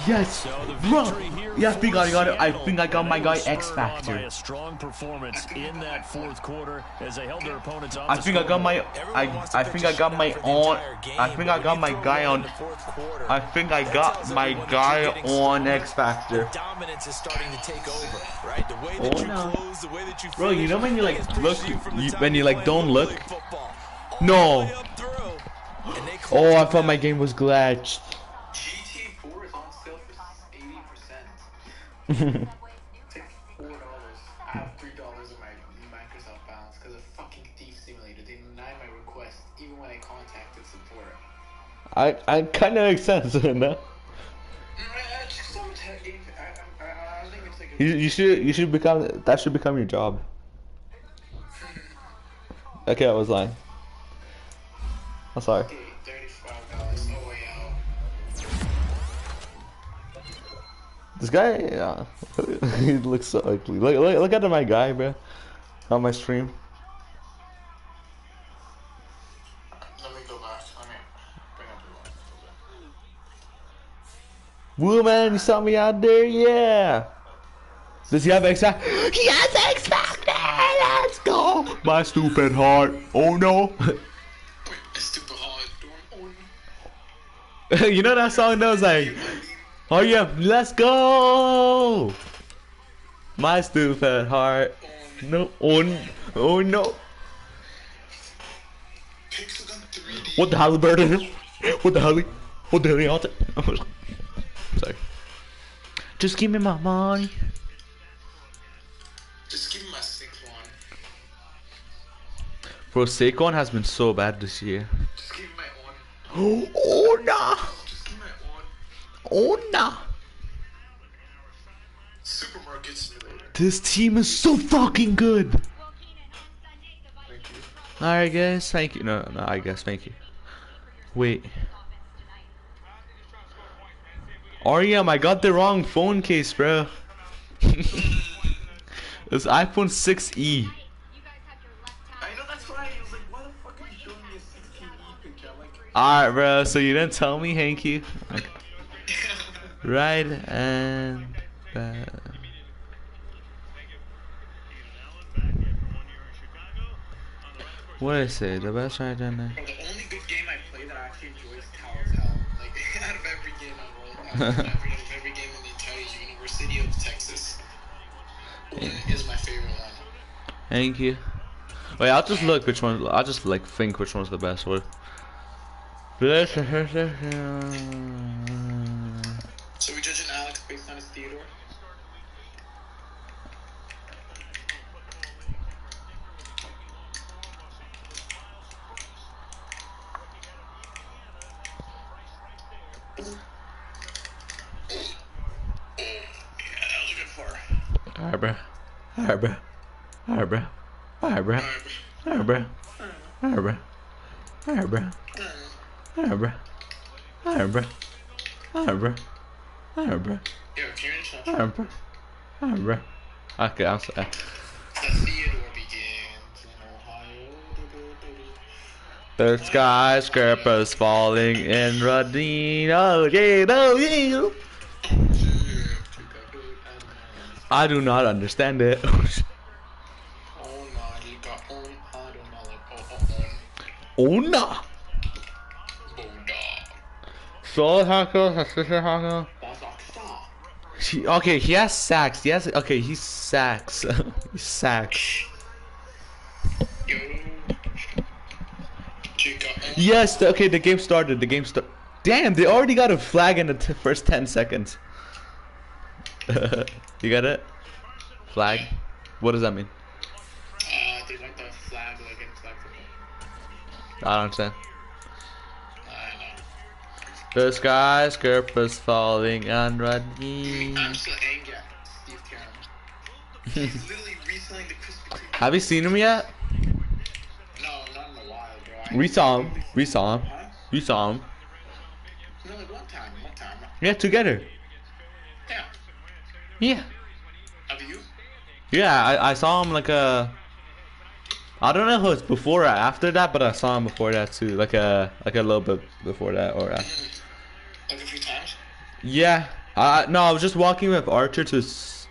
Yes, bro. Yes, we got it. I think I got my guy X Factor. A strong performance in that 4th quarter as they held their opponents off. I think I got my. I think I got my on. I think I got my guy on. I think I got my guy on X Factor. Dominance is starting to take over, right? The way that you close, the way that you bro, you know when you like look, when you like don't look. No. Oh, I thought my game was glitched. Take $4. I have $3 in my Microsoft balance because of fucking Thief Simulator. They denied my request even when I contacted support. I kind of makes sense, no? You should become that should become your job. Okay, I was lying. I'm sorry. $35 no way out. This guy, he looks so ugly. Look at my guy, bro. On my stream. Let me go back. Let me bring up the Woo, man, you saw me out there, yeah. Does he have X Factor? He has X Factor. Let's go. My stupid heart. Oh no. Wait, stupid heart. Oh, You know that song that was like, oh yeah, let's go. My stupid heart. No, oh no. What the hell, bird? What the hell? What the hell you want? Sorry. Just give me my money. just give me my Saquon. Bro, Saquon has been so bad this year. Just give me my one. Oh nah. Just give me my one. Oh nah. Supermarket Simulator. This team is so fucking good. Thank you. Alright guys, thank you. No, I guess thank you. Wait. REM, I got the wrong phone case, bro. It's iPhone 6e. I know, that's why I was like, why the fuck are you showing me a 16E picture? I'm like, Alright, bro, so you didn't tell me, thank you. Okay. Right, and... what did I say? The best right down there. bro, the only good game I play that I actually enjoy is Tower of Hell. Like, out of every game I roll, every game in the entire University of Texas is my favorite one. Thank you. Wait, I'll just look which one. I'll just like think which one's the best one. So we judging Alex based on his Theodore? bro. Alright, bro. Alright, bro. Alright, bro. Alright, bro. Alright, bro. Alright, bro. Alright, bro. Alright, bro. Alright, bro. Alright, bro. Yo, can you interrupt? Alright, bro. Alright, bro. Okay, I'm sorry. The Theodore begins in Ohio. The skyscrapers falling in Rodine. Oh, yeah, oh, yeah. I do not understand it. Oh, no. So hacker, assistant hacker. Okay, he has sacks. Yes, okay, he sacks. He sacks. Yes, okay, the game started. The game started. Damn, they already got a flag in the first 10 seconds. You got it? Flag? What does that mean? They got the flag like in flag football. I don't understand. I know. The skyscrapers falling on Rodney. I'm still angry at Steve Carroll. He's literally reselling the Krispy Kreme. Have you seen him yet? No, not in a while, bro. We saw him. We saw him. Huh? We saw him. No, like one time. Yeah, together. Yeah. Yeah. Have you? Yeah, I saw him like I don't know if it was before or after that, but I saw him before that too. Like a little bit before that or after. Like a few times? Yeah. No, I was just walking with Archer to his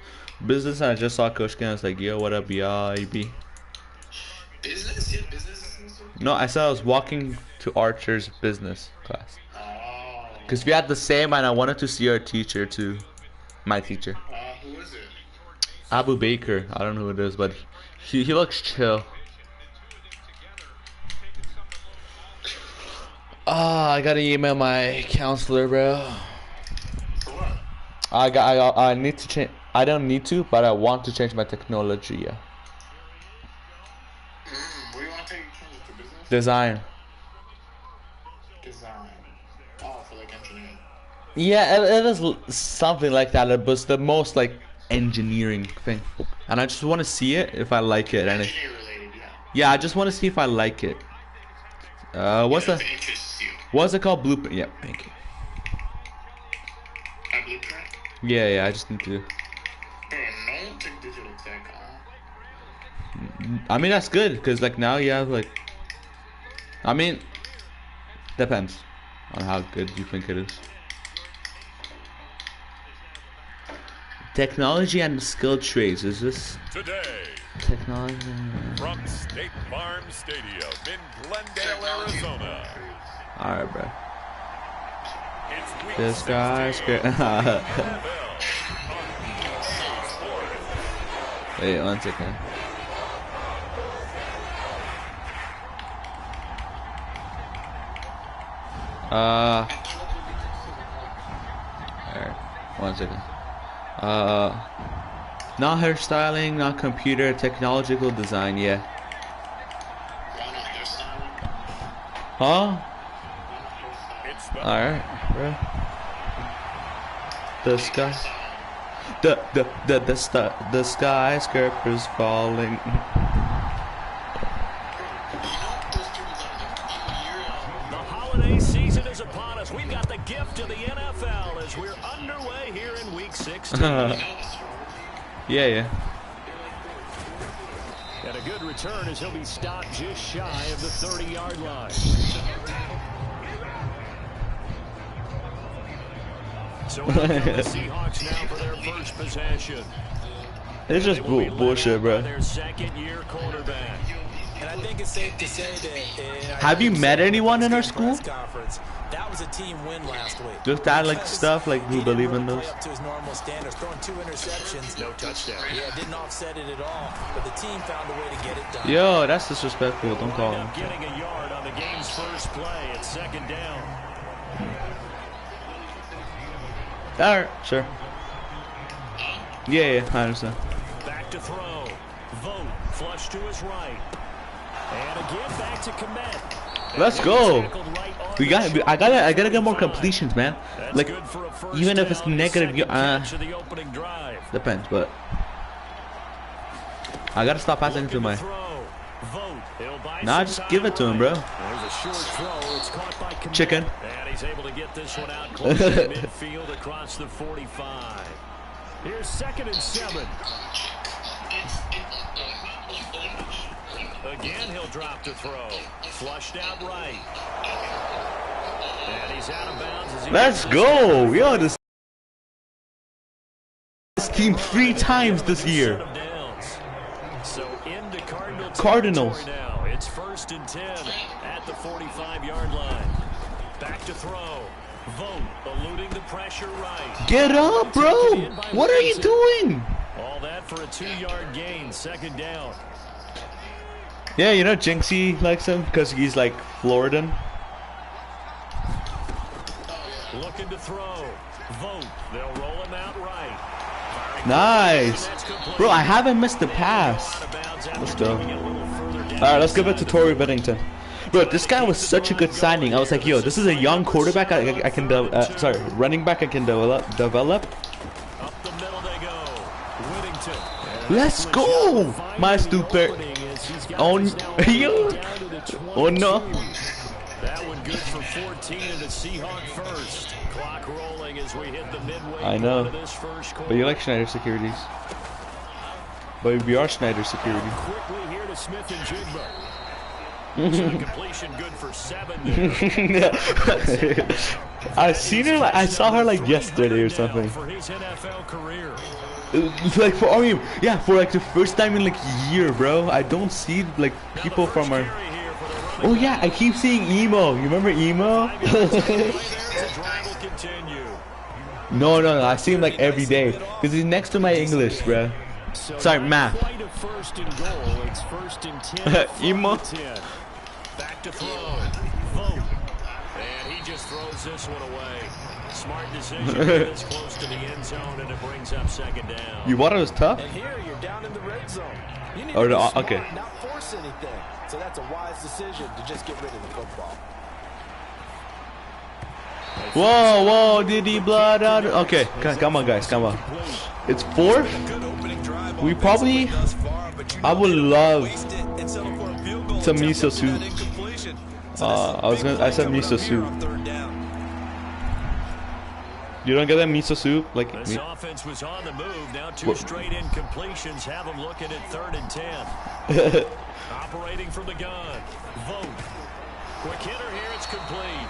business and I just saw Coach Ken. I was like, yo, what up, y'all? Business? Yeah, business. No, I said I was walking to Archer's business class. Oh. Because we had the same and I wanted to see our teacher too. My teacher. Who is it? Abu Baker. I don't know who it is, but he looks chill. I gotta email my counselor, bro. For what? I need to change. I don't need to, but I want to change my technology. Yeah. What do you want to take change to business? Design. Design. Oh, for like engineering. Yeah, it is something like that. It was the most like engineering thing, and I just want to see it if I like it. And Engineer related, yeah. yeah, I just want to see if I like it. What's If the? it interests you. What's it called? Blueprint. Yeah, thank you. A blueprint? Yeah, I just need to. Bro, no one took digital tech, I mean that's good because like now you have like. I mean, depends on how good you think it is. Technology and skilled trades. Is this Today, technology? from State Farm Stadium in Glendale, Arizona, Alright, bro. it's week This guy's 16 good. NFL on EA Sports. Wait 1 second. Alright, 1 second. Not hairstyling, not computer, technological design, yeah. Why not hairstyling? Huh? It's the Alright, bro. The sky. The skyscrapers falling. The holiday season is upon us. We've got the gift of the NFL as we're underway here in Week 16. Yeah. And a good return as he'll be stopped just shy of the 30-yard line. So we'll come the Seahawks now for their first possession. It's just bullshit, bro. Their second-year quarterback. And I think it's safe to say that. Have you met anyone in our school? That was a team win last week. Just that like stuff like who believe in those? Up to his normal standards, throwing 2 interceptions, No touchdown. Yeah, didn't offset it at all, but the team found a way to get it done. Yo, that's disrespectful. Don't call him. Getting a yard on the game's first play at second down. Alright, sure. Yeah, I understand. Back to throw. Vote flush to his right. And again back to commit. Let's go. I gotta get more completions, man. Like even if it's negative, depends, but I gotta stop passing to my. Nah, just give it to him, bro. Chicken. And he's able to get this one out close to midfield across the 45. Here's 2nd and 7. Again, he'll drop to throw. Flushed out right. And he's out of bounds. Let's go. Yo, this team 3 times this year. So into Cardinals. Now. It's 1st and 10 at the 45-yard line. Back to throw. Vogt eluding the pressure right. Get up, bro. What are you doing? All that for a 2-yard gain. 2nd down. Yeah, you know Jinxie likes him because he's like Floridan. Looking to throw. Vogt. They'll roll him out right. Nice. Bro, I haven't missed the pass. Let's go. Alright, let's give it to Torrey Bennington. Bro, this guy was such a good signing. I was like, yo, this is a young quarterback I can sorry, running back I can develop. Up the middle they go. Whittington. Let's go. My stupid. Oh, yo. Oh no. That one good for 14 and the Seahawk first. Clock rolling as we hit the midway. I know. But you like Schneider Securities. But we are Schneider Security. Quickly here to Smith and Jigba. Completion good for 7 there. I seen her like I saw her like yesterday or something. For his NFL career. Like for yeah, for like the first time in like a year, bro. I don't see like people from our. Oh yeah, I keep seeing Emo. You remember Emo? No, I see him like every day because he's next to my English, bro. Sorry, math. It's 1st and 10. Emo. Back to throw. Vogt. And he just throws this one away. Smart decision. It's close to the end zone and it brings up 2nd down. You thought it was tough? And here you're down in the red zone. You need to be smart, okay. Not force anything. So that's a wise decision to just get rid of the football. Whoa, did he blood out? Okay, come on, guys, come on. It's 4th. We probably. I would love some miso soup. I said miso soup. You don't get that miso soup? Like this offense was on the move. Now 2 straight incompletions have them looking at 3rd and 10. Operating from the gun. Vogt. Quick hitter here. It's complete.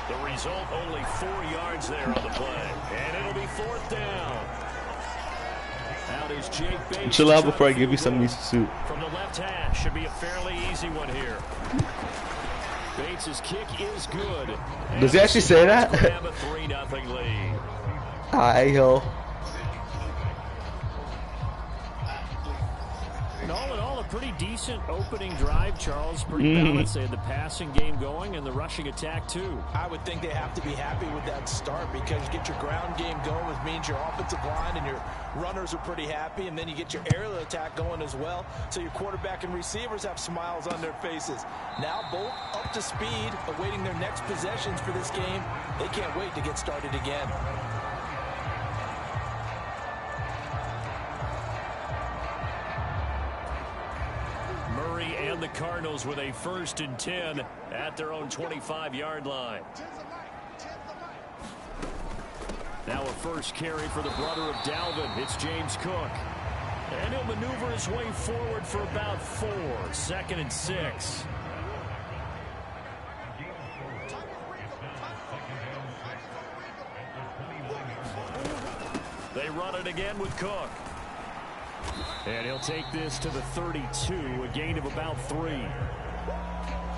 The result only 4 yards there on the play. And it'll be 4th down. Out is Jake Bates. Chill out before I give you some miso soup. From the left hash. Should be a fairly easy one here. Bates' kick is good. Does he actually say that? Have a 3-0 lead. Hi-ho. And all in all, a pretty decent opening drive, Charles. Pretty balanced. They had the passing game going and the rushing attack, too. I would think they have to be happy with that start because you get your ground game going, which means your offensive line and your runners are pretty happy, and then you get your aerial attack going as well. So your quarterback and receivers have smiles on their faces. Now both up to speed, awaiting their next possessions for this game. They can't wait to get started again. And the Cardinals with a 1st and 10 at their own 25-yard line. Now a first carry for the brother of Dalvin. It's James Cook. And he'll maneuver his way forward for about 4. 2nd and 6. They run it again with Cook. And he'll take this to the 32, a gain of about 3.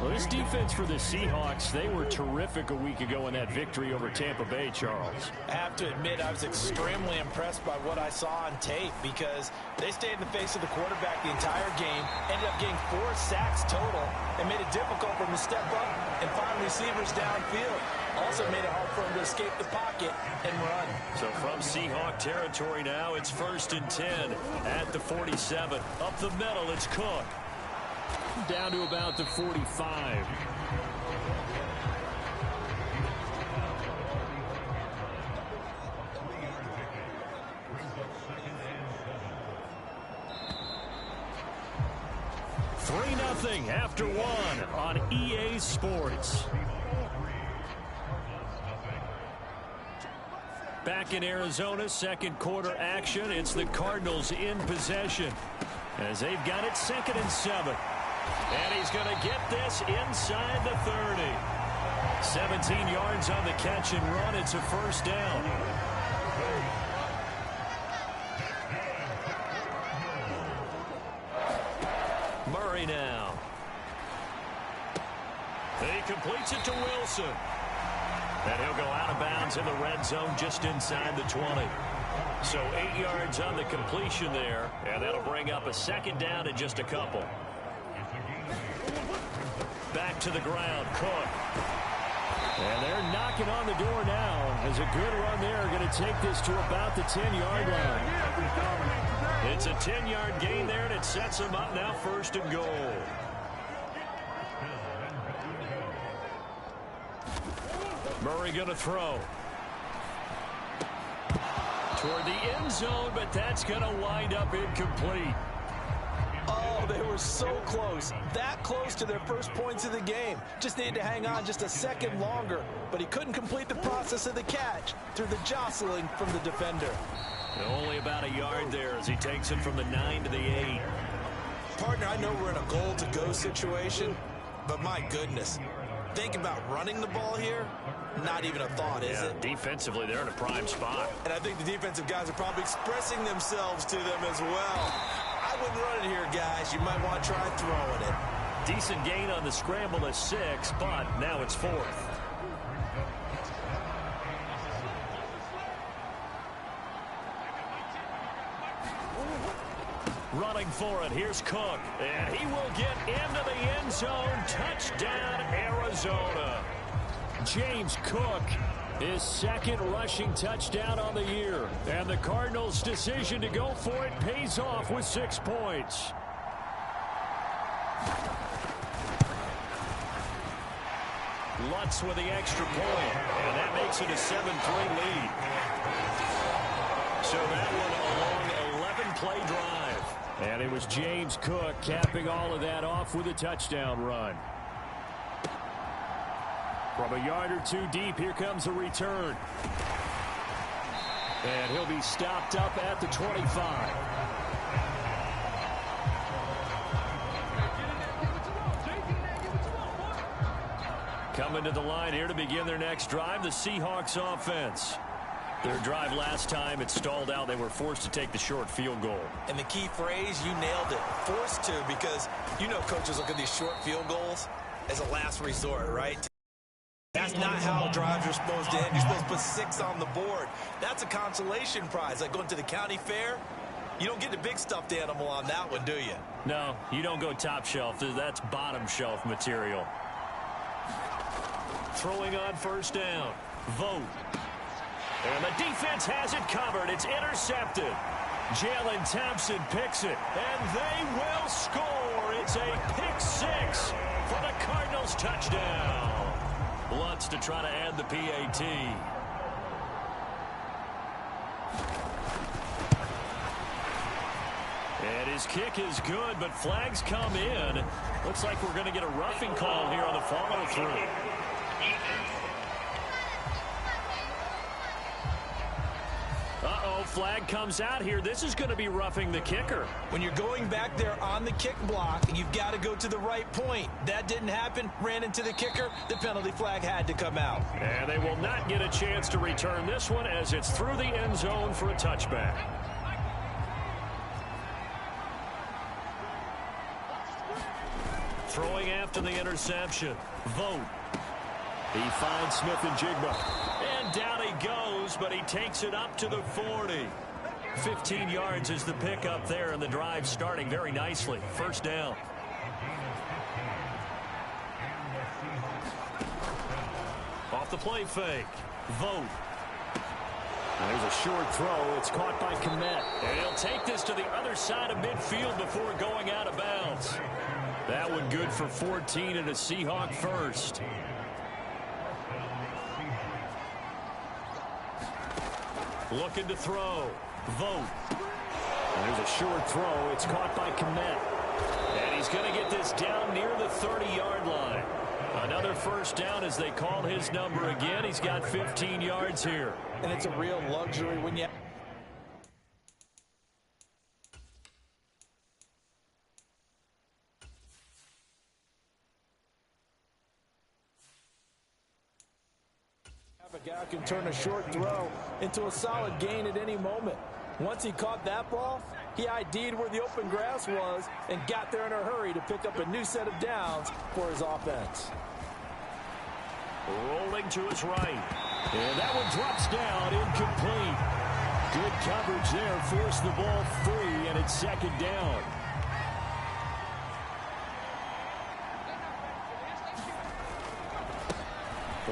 Well, this defense for the Seahawks, they were terrific a week ago in that victory over Tampa Bay, Charles. I have to admit, I was extremely impressed by what I saw on tape because they stayed in the face of the quarterback the entire game, ended up getting 4 sacks total, and made it difficult for him to step up and find receivers downfield. Also made it hard for him to escape the pocket and run. So from Seahawk territory now, it's 1st and 10 at the 47. Up the middle, it's Cook. Down to about the 45. 3-0 after 1 on EA Sports. Back in Arizona, second quarter action. It's the Cardinals in possession as they've got it 2nd and 7. And he's going to get this inside the 30. 17 yards on the catch and run. It's a first down. Murray now. He completes it to Wilson. And he'll go out of bounds in the red zone just inside the 20. So 8 yards on the completion there. And that'll bring up a second down in just a couple. Back to the ground, Cook. And they're knocking on the door now. As a good run there, going to take this to about the 10-yard line. It's a 10-yard gain there, and it sets them up now 1st and goal. Murray going to throw. Toward the end zone, but that's going to wind up incomplete. Oh, they were so close. That close to their first points of the game. Just needed to hang on just a second longer. But he couldn't complete the process of the catch through the jostling from the defender. Only about a yard there as he takes it from the 9 to the 8. Partner, I know we're in a goal-to-go situation, but my goodness. Think about running the ball here. Not even a thought, is it? Defensively, they're in a prime spot. And I think the defensive guys are probably expressing themselves to them as well. I wouldn't run it here, guys. You might want to try throwing it. Decent gain on the scramble at 6, but now it's 4th. Running for it, here's Cook. And he will get into the end zone. Touchdown, Arizona. James Cook, his 2nd rushing touchdown on the year. And the Cardinals' decision to go for it pays off with 6 points. Lutz with the extra point. And that makes it a 7-3 lead. So that one a long 11-play drive. And it was James Cook capping all of that off with a touchdown run. From a yard or two deep, here comes a return. And he'll be stopped up at the 25. Coming to the line here to begin their next drive, the Seahawks offense. Their drive last time, it stalled out. They were forced to take the short field goal. And the key phrase, you nailed it. Forced to, because you know coaches look at these short field goals as a last resort, right? That's not how drives are supposed to end. You're supposed to put 6 on the board. That's a consolation prize, like going to the county fair. You don't get the big stuffed animal on that one, do you? No, you don't go top shelf. That's bottom shelf material. Throwing on 1st down. Vote. And the defense has it covered. It's intercepted. Jalen Thompson picks it, and they will score. It's a pick 6 for the Cardinals touchdown. Lutz to try to add the PAT. And his kick is good, but flags come in. Looks like we're going to get a roughing call here on the follow-through. Uh-oh, flag comes out here. This is going to be roughing the kicker. When you're going back there on the kick block, you've got to go to the right point. That didn't happen. Ran into the kicker. The penalty flag had to come out. And they will not get a chance to return this one as it's through the end zone for a touchback. Throwing after the interception. Vote. He finds Smith and Jigba. And down he goes, but he takes it up to the 40. 15 yards is the pickup there, and the drive starting very nicely. 1st down. Off the play fake. Vote. And there's a short throw. It's caught by Kmet. And he'll take this to the other side of midfield before going out of bounds. That one good for 14 and a Seahawk first. Looking to throw. Vote. And there's a short throw. It's caught by Kmet. And he's going to get this down near the 30-yard line. Another first down as they call his number again. He's got 15 yards here. And it's a real luxury when you have a guy who can turn a short throw into a solid gain at any moment. Once he caught that ball, he ID'd where the open grass was and got there in a hurry to pick up a new set of downs for his offense. Rolling to his right. And that one drops down, incomplete. Good coverage there, forced the ball free, and it's second down.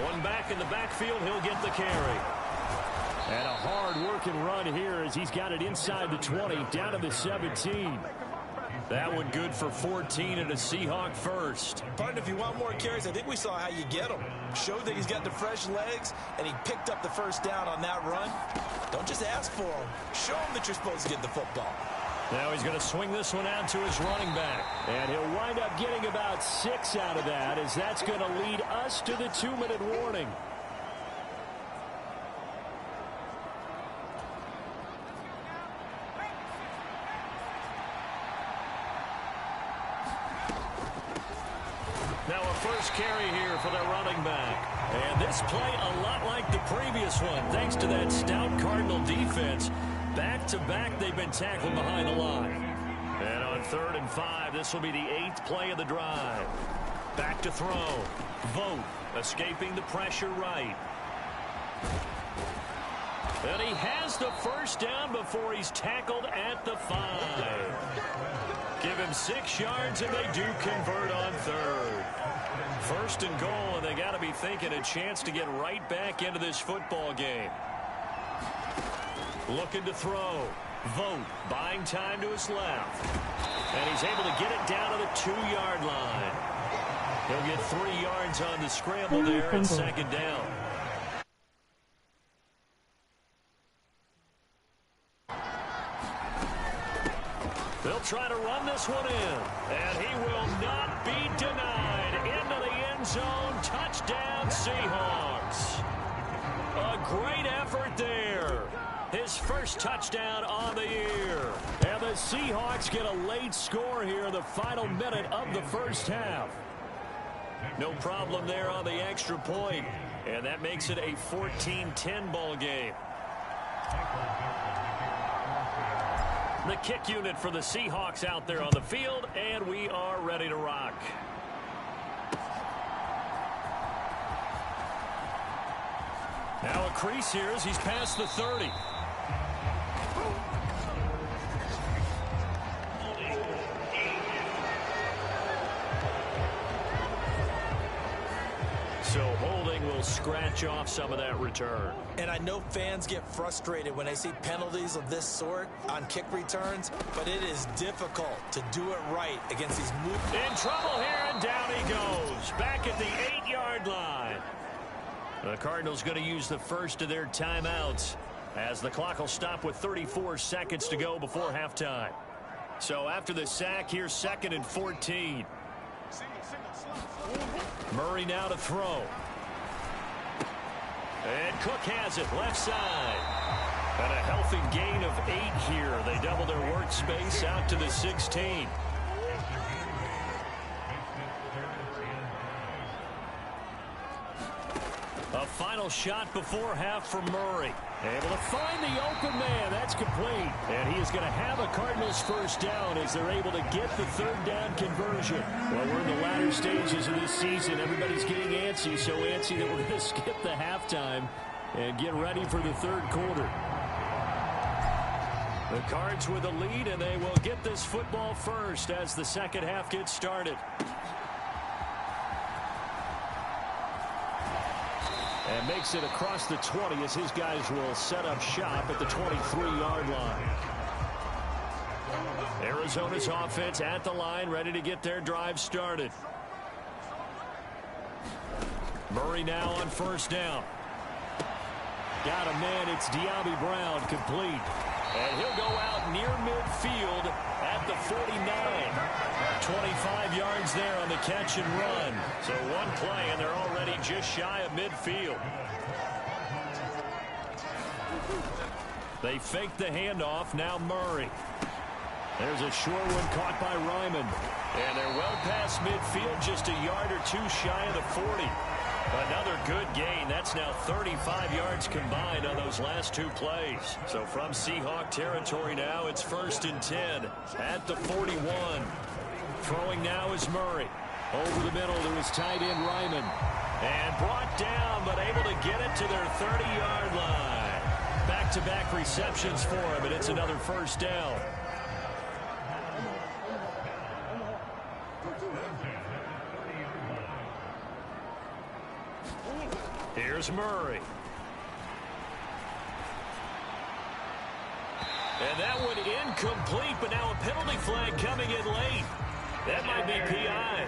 One back in the backfield, he'll get the carry. And a hard-working run here as he's got it inside the 20, down to the 17. That one good for 14 and a Seahawk first. Partner, if you want more carries, I think we saw how you get them. Showed that he's got the fresh legs, and he picked up the first down on that run. Don't just ask for them. Show him that you're supposed to get the football. Now he's going to swing this one out to his running back. And he'll wind up getting about 6 out of that, as that's going to lead us to the 2-minute warning. Now a first carry here for their running back. And this play a lot like the previous one, thanks to that stout Cardinal defense. Back-to-back, they've been tackled behind the line. And on 3rd and 5, this will be the 8th play of the drive. Back to throw. Vogt escaping the pressure right. And he has the first down before he's tackled at the 5. Give him 6 yards, and they do convert on 3rd. 1st and goal, and they got to be thinking a chance to get right back into this football game. Looking to throw. Vogt buying time to his left. And he's able to get it down to the 2-yard line. He'll get 3 yards on the scramble there and second down. They'll try to run this one in. And he will not be denied. Into the end zone. Touchdown, Seahawks. A great effort there. His first touchdown on the year. And the Seahawks get a late score here in the final minute of the first half. No problem there on the extra point. And that makes it a 14-10 ball game. The kick unit for the Seahawks out there on the field, and we are ready to rock. Now a crease here as he's past the 30. So holding will scratch off some of that return. And I know fans get frustrated when they see penalties of this sort on kick returns, but it is difficult to do it right against these moves. In trouble here, and down he goes. Back at the 8-yard line. The Cardinals going to use the first of their timeouts as the clock will stop with 34 seconds to go before halftime. So after the sack, here's 2nd and 14. Murray now to throw. And Cook has it left side. And a healthy gain of 8 here. They double their workspace out to the 16. A final shot before half from Murray. Able to find the open man. That's complete. And he is going to have a Cardinals first down as they're able to get the 3rd down conversion. Well, we're in the latter stages of this season. Everybody's getting antsy, so antsy that we're going to skip the halftime and get ready for the 3rd quarter. The Cards with a lead, and they will get this football first as the second half gets started. And makes it across the 20 as his guys will set up shop at the 23-yard line. Arizona's offense at the line, ready to get their drive started. Murray now on first down. Got a man, it's De'Ami Brown, complete. And he'll go out near midfield at the 49. yards there on the catch and run. So one play, and they're already just shy of midfield. They fake the handoff. Now Murray. There's a short one caught by Ryman. And they're well past midfield, just a yard or two shy of the 40. Another good gain. That's now 35 yards combined on those last two plays. So from Seahawk territory now, it's 1st and 10 at the 41. Throwing now is Murray. Over the middle to his tight end Ryman. And brought down, but able to get it to their 30-yard line. Back-to-back receptions for him, and it's another first down. Here's Murray. And that one incomplete, but now a penalty flag coming in late. That might be PI.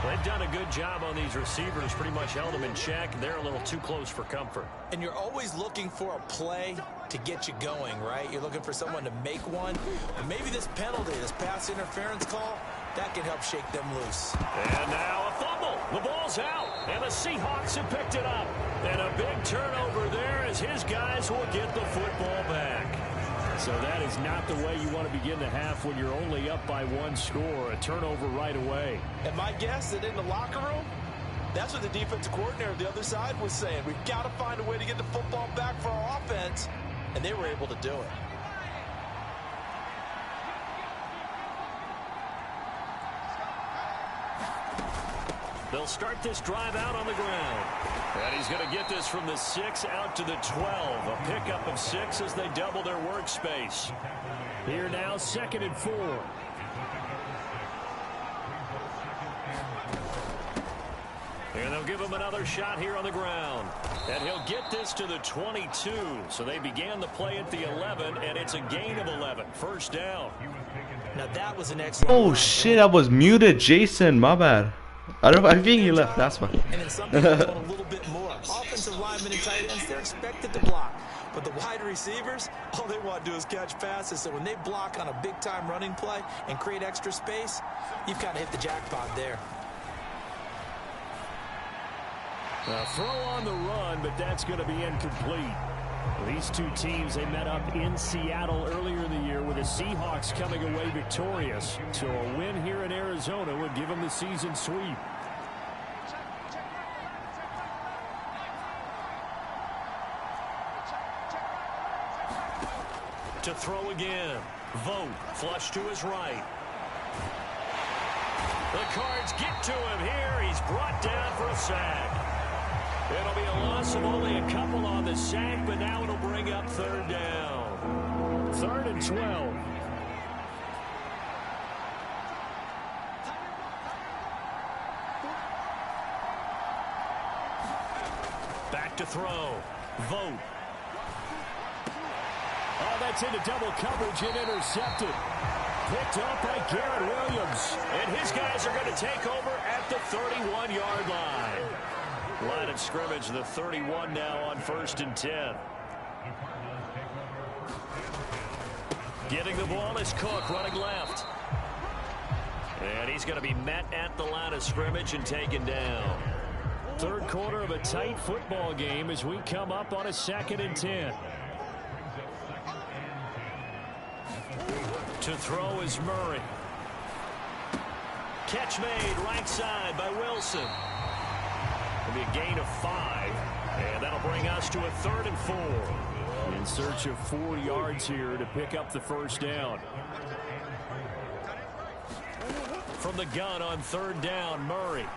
They've done a good job on these receivers, pretty much held them in check. They're a little too close for comfort. And you're always looking for a play to get you going, right? You're looking for someone to make one. And maybe this penalty, this pass interference call, that can help shake them loose. And now a fumble. The ball's out, and the Seahawks have picked it up. And a big turnover there as his guys will get the football back. So that is not the way you want to begin the half when you're only up by one score. A turnover right away. And my guess that in the locker room, that's what the defensive coordinator of the other side was saying. We've got to find a way to get the football back for our offense. And they were able to do it. They'll start this drive out on the ground. And he's going to get this from the 6 out to the 12. A pickup of 6 as they double their workspace. Here now, 2nd and 4. And they'll give him another shot here on the ground. And he'll get this to the 22. So they began the play at the 11, and it's a gain of 11. First down. Now that was an excellent. Oh shit, I was muted, Jason. My bad. I think he left. That's fine. And then some people want a little bit more. Offensive linemen and tight ends, they're expected to block. But the wide receivers, all they want to do is catch passes. So when they block on a big-time running play and create extra space, you've kind of hit the jackpot there. A throw on the run, but that's going to be incomplete. These two teams, they met up in Seattle earlier in the year with the Seahawks coming away victorious. So a win here in Arizona would give them the season sweep. To throw again. Vogt, flush to his right. The Cards get to him here. He's brought down for a sack. It'll be a loss of only a couple on the sack, but now it'll bring up 3rd down. 3rd and 12. Back to throw. Vogt. Oh, that's into double coverage and intercepted. Picked up by Garrett Williams. And his guys are going to take over at the 31-yard line. Line of scrimmage, the 31 now on 1st and 10. Getting the ball is Cook running left. And he's going to be met at the line of scrimmage and taken down. 3rd quarter of a tight football game as we come up on a 2nd and 10. To throw is Murray. Catch made right side by Wilson. It'll be a gain of 5, and that'll bring us to a 3rd and 4. In search of 4 yards here to pick up the first down. From the gun on 3rd down, Murray.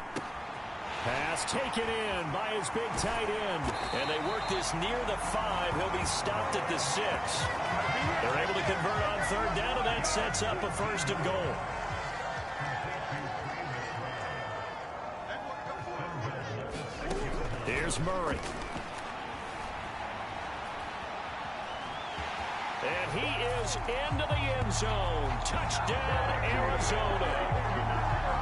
Pass taken in by his big tight end. And they work this near the 5. He'll be stopped at the 6. They're able to convert on 3rd down, and that sets up a 1st and goal. Here's Murray. And he is into the end zone. Touchdown, Arizona.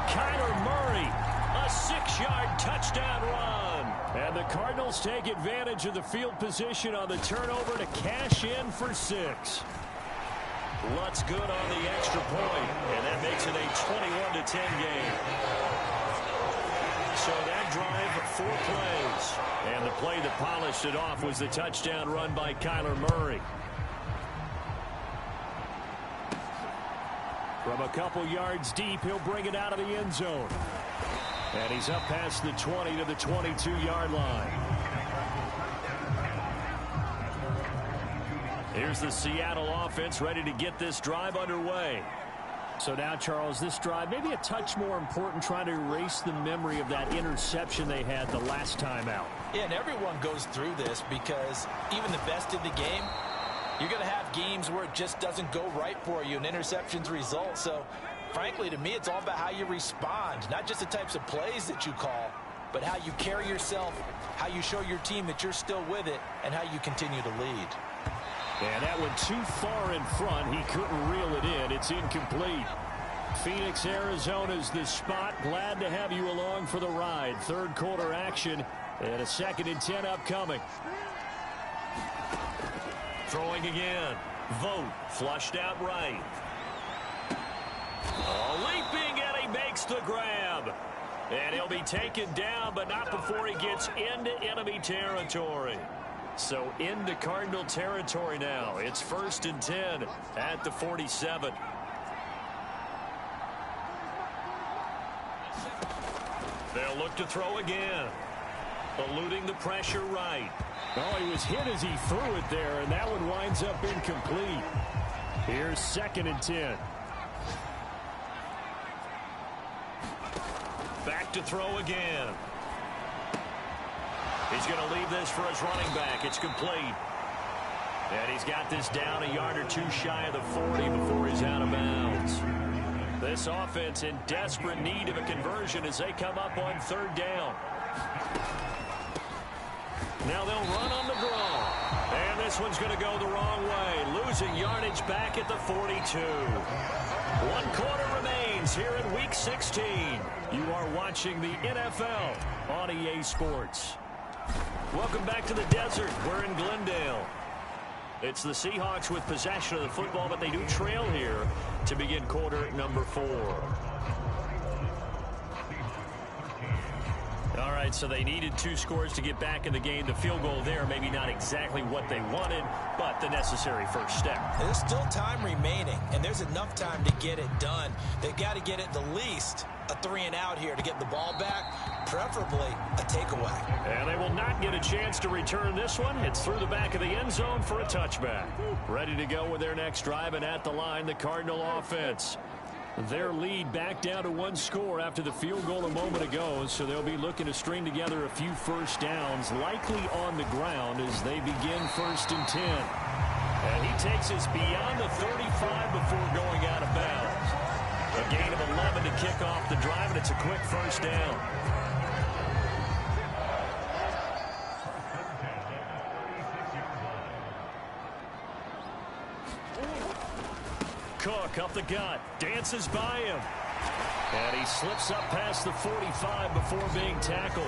Kyler Murray, a 6-yard touchdown run. And the Cardinals take advantage of the field position on the turnover to cash in for 6. Lutz good on the extra point, and that makes it a 21-10 game. So that drive, 4 plays. And the play that polished it off was the touchdown run by Kyler Murray. From a couple yards deep, he'll bring it out of the end zone. And he's up past the 20 to the 22-yard line. Here's the Seattle offense ready to get this drive underway. So now, Charles, this drive maybe a touch more important, trying to erase the memory of that interception they had the last time out. Yeah, and everyone goes through this because even the best in the game, you're going to have games where it just doesn't go right for you and interceptions result. So, frankly, to me, it's all about how you respond, not just the types of plays that you call, but how you carry yourself, how you show your team that you're still with it, and how you continue to lead. And that went too far in front. He couldn't reel it in. It's incomplete. Phoenix, Arizona's the spot. Glad to have you along for the ride. Third quarter action and a 2nd and 10 upcoming. Throwing again. Vogt flushed out right. Leaping, and he makes the grab. And he'll be taken down, but not before he gets into enemy territory. So into Cardinal territory now. It's 1st and 10 at the 47. They'll look to throw again. Eluding the pressure right. Oh, he was hit as he threw it there, and that one winds up incomplete. Here's 2nd and 10. Back to throw again. He's going to leave this for his running back. It's complete. And he's got this down a yard or 2 shy of the 40 before he's out of bounds. This offense in desperate need of a conversion as they come up on 3rd down. Now they'll run on the draw. And this one's going to go the wrong way. Losing yardage back at the 42. 1 quarter remains here in Week 16. You are watching the NFL on EA Sports. Welcome back to the desert. We're in Glendale. It's the Seahawks with possession of the football, but they do trail here to begin quarter number 4. All right, so they needed 2 scores to get back in the game. The field goal there, maybe not exactly what they wanted, but the necessary first step. There's still time remaining, and there's enough time to get it done. They've got to get at the least a 3-and-out here to get the ball back, preferably a takeaway. And they will not get a chance to return this one. It's through the back of the end zone for a touchback. Ready to go with their next drive, and at the line, the Cardinal offense. Their lead back down to 1 score after the field goal a moment ago, so they'll be looking to string together a few first downs, likely on the ground as they begin 1st and 10. And he takes us beyond the 35 before going out of bounds. A gain of 11 to kick off the drive, and it's a quick first down. Cook up the gut, dances by him. And he slips up past the 45 before being tackled.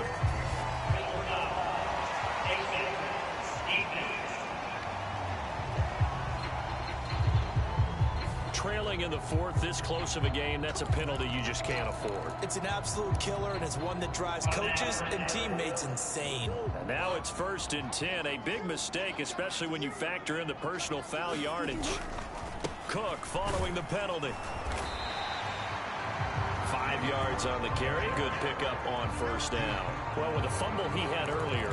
Trailing in the 4th, this close of a game, that's a penalty you just can't afford. It's an absolute killer, and it's one that drives coaches and teammates insane. And now it's 1st and 10, a big mistake, especially when you factor in the personal foul yardage. Cook following the penalty. 5 yards on the carry. Good pickup on 1st down. Well, with the fumble he had earlier,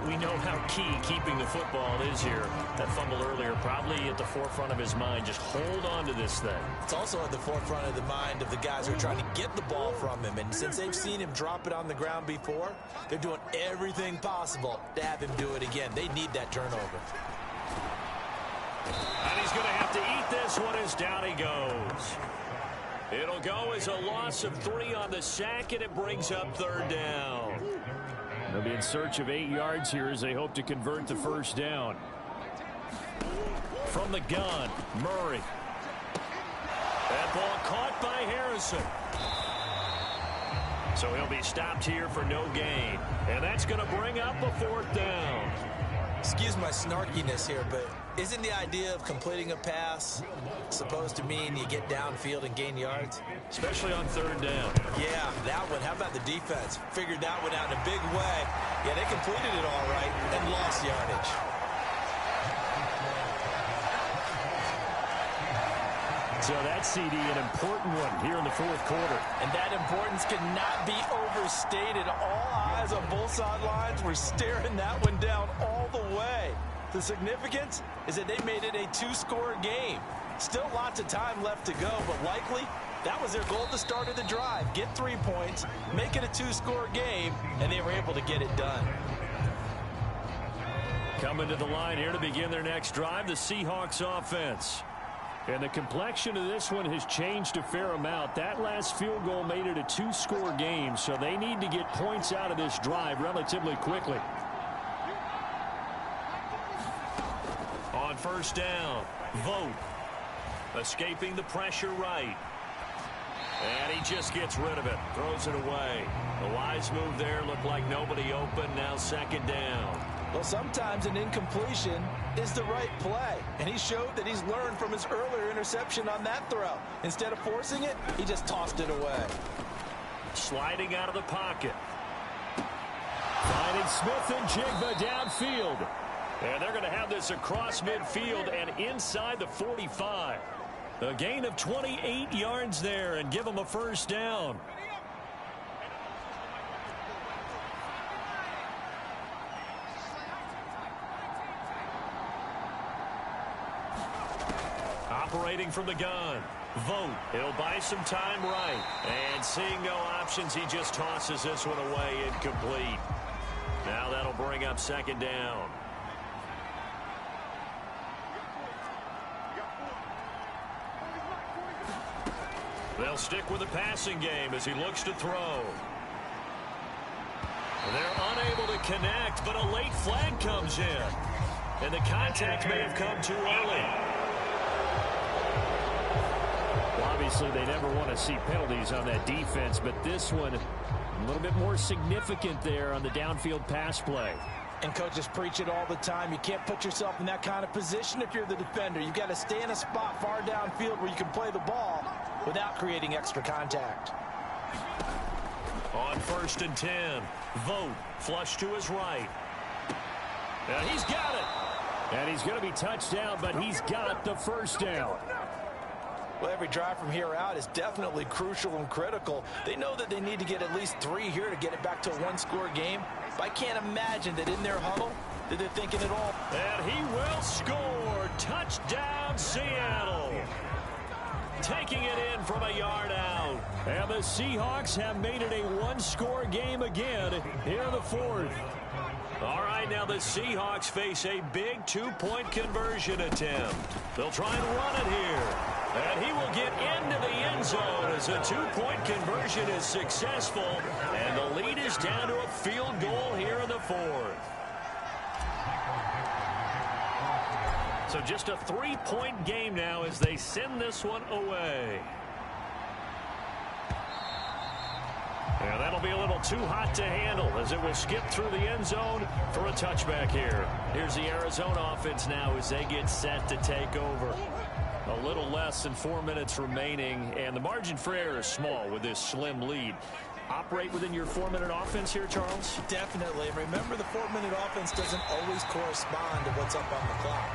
we know how key keeping the football is here. That fumble earlier probably at the forefront of his mind. Just hold on to this thing. It's also at the forefront of the mind of the guys who are trying to get the ball from him. And since they've seen him drop it on the ground before, they're doing everything possible to have him do it again. They need that turnover. And he's going to have to eat this one as down he goes. It'll go as a loss of 3 on the sack, and it brings up 3rd down. They'll be in search of 8 yards here as they hope to convert the 1st down. From the gun, Murray. That ball caught by Harrison. So he'll be stopped here for no gain. And that's going to bring up a 4th down. Excuse my snarkiness here, but isn't the idea of completing a pass supposed to mean you get downfield and gain yards? Especially on third down. Yeah, that one. How about the defense? Figured that one out in a big way. Yeah, they completed it all right and lost yardage. So that CD, an important one here in the fourth quarter. And that importance cannot be overstated. All eyes on both sidelines were staring that one down all the way. The significance is that they made it a two-score game. Still lots of time left to go, but likely that was their goal at the start of the drive. Get 3 points, make it a two-score game, and they were able to get it done. Coming to the line here to begin their next drive, the Seahawks offense. And the complexion of this one has changed a fair amount. That last field goal made it a two-score game, so they need to get points out of this drive relatively quickly. On first down, Vogt escaping the pressure right. And he just gets rid of it, throws it away. A wise move there, looked like nobody open, now second down. Well, sometimes an incompletion is the right play, and he showed that he's learned from his earlier interception on that throw. Instead of forcing it, he just tossed it away. Sliding out of the pocket. Finding Smith and Jigba downfield. And they're going to have this across midfield and inside the 45. A gain of 28 yards there and give them a first down. Operating from the gun. Vogt. He'll buy some time right. And seeing no options, he just tosses this one away incomplete. Now that'll bring up second down. They'll stick with the passing game as he looks to throw. They're unable to connect, but a late flag comes in. And the contact may have come too early. Well, obviously, they never want to see penalties on that defense, but this one a little bit more significant there on the downfield pass play. And coaches preach it all the time. You can't put yourself in that kind of position if you're the defender. You've got to stay in a spot far downfield where you can play the ball without creating extra contact. On first and 10, Vogt flush to his right. And he's got it. And he's going to be touched down, but he's got the first down. Well, every drive from here out is definitely crucial and critical. They know that they need to get at least 3 here to get it back to a one-score game. But I can't imagine that in their huddle that they're thinking it all. And he will score. Touchdown, Seattle. Taking it in from a yard out. And the Seahawks have made it a one-score game again here in the fourth. All right, now the Seahawks face a big two-point conversion attempt. They'll try and run it here. And he will get into the end zone as a two-point conversion is successful. And the lead is down to a field goal here in the fourth. So just a 3-point game now as they send this one away. And that'll be a little too hot to handle as it will skip through the end zone for a touchback here. Here's the Arizona offense now as they get set to take over. A little less than 4 minutes remaining, and the margin for error is small with this slim lead. Operate within your 4-minute offense here, Charles? Definitely. And remember, the 4-minute offense doesn't always correspond to what's up on the clock.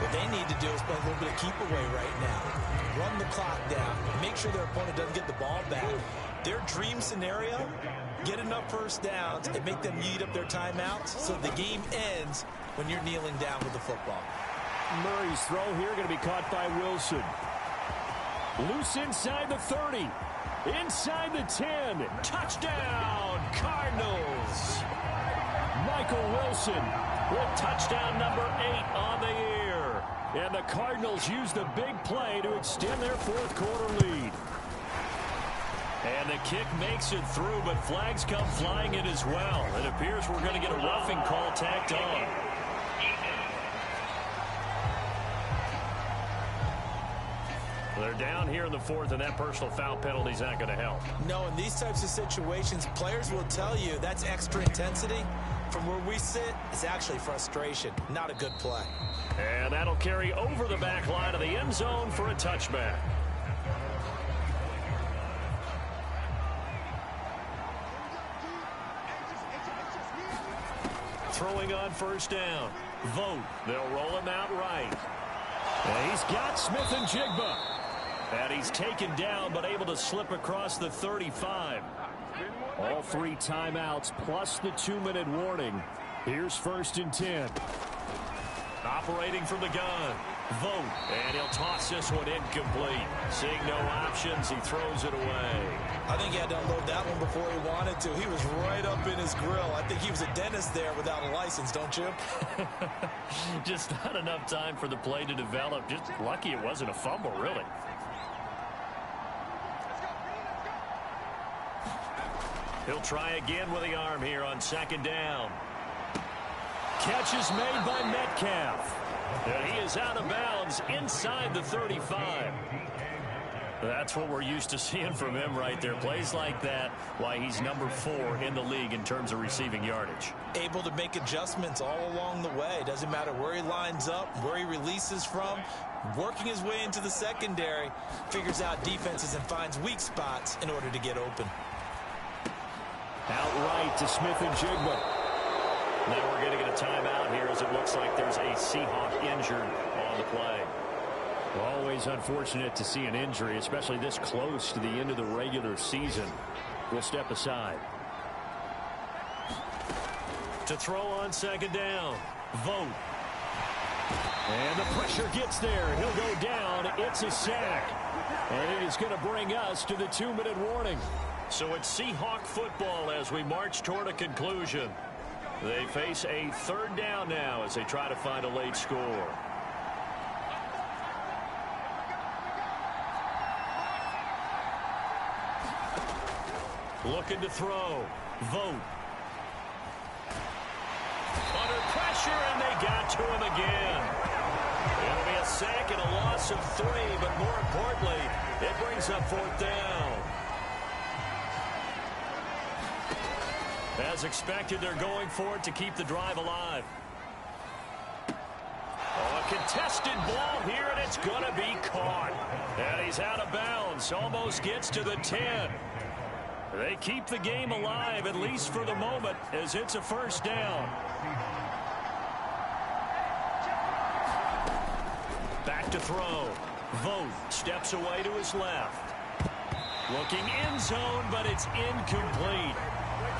What they need to do is play a little bit of keep away right now. Run the clock down. Make sure their opponent doesn't get the ball back. Their dream scenario, get enough first downs and make them eat up their timeouts so the game ends when you're kneeling down with the football. Murray's throw here going to be caught by Wilson. Loose inside the 30. Inside the 10. Touchdown, Cardinals. Michael Wilson with touchdown number 8 on the year. And the Cardinals use the big play to extend their fourth quarter lead. And the kick makes it through, but flags come flying in as well. It appears we're going to get a roughing call tacked on. They're down here in the fourth, and that personal foul penalty is not going to help. No, in these types of situations, players will tell you that's extra intensity. From where we sit, it's actually frustration, not a good play. And that'll carry over the back line of the end zone for a touchback. Throwing on first down. Vote. They'll roll him out right. And he's got Smith and Jigba. And he's taken down but able to slip across the 35. All 3 timeouts plus the 2-minute warning. Here's 1st and 10. Operating from the gun. Vote. And he'll toss this one incomplete. Seeing no options, he throws it away. I think he had to unload that one before he wanted to. He was right up in his grill. I think he was a dentist there without a license, don't you? Just not enough time for the play to develop. Just lucky it wasn't a fumble, really. He'll try again with the arm here on 2nd down. Catch is made by Metcalf. And he is out of bounds inside the 35. That's what we're used to seeing from him right there. Plays like that, why he's number 4 in the league in terms of receiving yardage. Able to make adjustments all along the way. Doesn't matter where he lines up, where he releases from. Working his way into the secondary. Figures out defenses and finds weak spots in order to get open. Outright to Smith and Jigba. Now we're going to get a timeout here as it looks like there's a Seahawk injured on the play. Always unfortunate to see an injury, especially this close to the end of the regular season. We'll step aside. To throw on 2nd down. Vote. And the pressure gets there. He'll go down. It's a sack. And it is going to bring us to the 2-minute warning. So it's Seahawk football as we march toward a conclusion. They face a 3rd down now as they try to find a late score. Looking to throw. Vote. Under pressure, and they got to him again. It'll be a sack and a loss of 3, but more importantly, it brings up 4th down. As expected, they're going for it to keep the drive alive. Oh, a contested ball here, and it's going to be caught. And he's out of bounds. Almost gets to the 10. They keep the game alive, at least for the moment, as it's a 1st down. Back to throw. Vote steps away to his left. Looking end zone, but it's incomplete.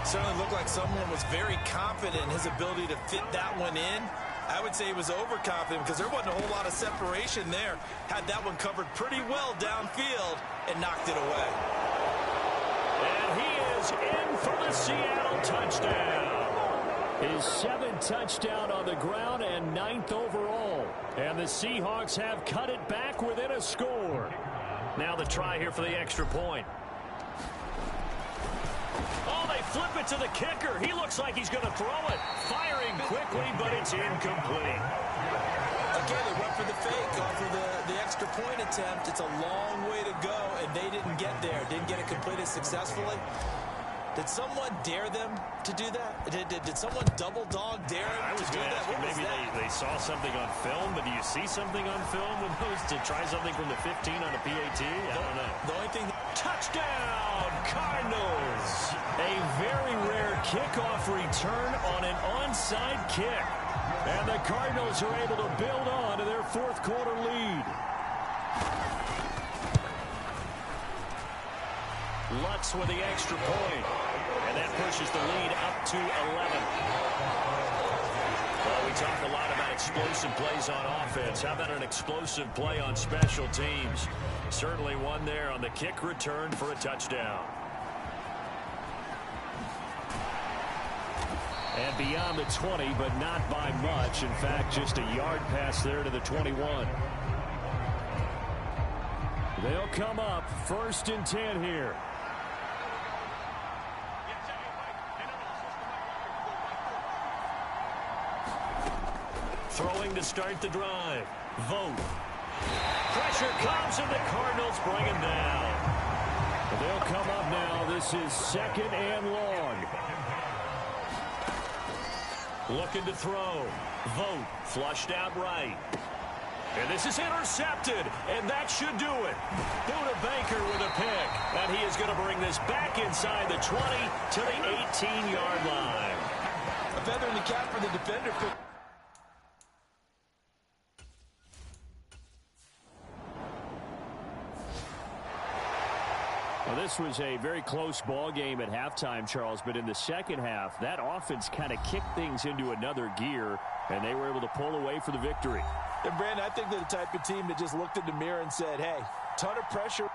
Certainly looked like someone was very confident in his ability to fit that one in. I would say he was overconfident because there wasn't a whole lot of separation there. Had that one covered pretty well downfield and knocked it away. And he is in for the Seattle touchdown. His 7th touchdown on the ground and 9th overall. And the Seahawks have cut it back within a score. Now the try here for the extra point. Oh, they flip it to the kicker. He looks like he's going to throw it. Firing quickly, but it's incomplete. Again, they went for the fake off of the extra point attempt. It's a long way to go, and they didn't get there. Didn't get it completed successfully. Did someone dare them to do that? Did someone double dog dare them to do that? I was going to ask you, maybe they saw something on film, but do you see something on film with those to try something from the 15 on a PAT? I don't know. The only thing... Touchdown, Cardinals! A very rare kickoff return on an onside kick. And the Cardinals are able to build on to their 4th quarter lead. Lutz with the extra point. And that pushes the lead up to 11. Well, we talk a lot about explosive plays on offense. How about an explosive play on special teams? Certainly one there on the kick return for a touchdown. And beyond the 20, but not by much. In fact, just a yard pass there to the 21. They'll come up 1st and 10 here. Throwing to start the drive. Vote. Pressure comes, and the Cardinals bring him down. They'll come up now. This is 2nd and long. Looking to throw. Vogt flushed out right. And this is intercepted, and that should do it. Buda Baker with a pick, and he is going to bring this back inside the 20 to the 18-yard line. A feather in the cap for the defender. Well, this was a very close ball game at halftime, Charles, but in the second half, that offense kind of kicked things into another gear, and they were able to pull away for the victory. And, Brandon, I think they're the type of team that just looked in the mirror and said, hey, ton of pressure.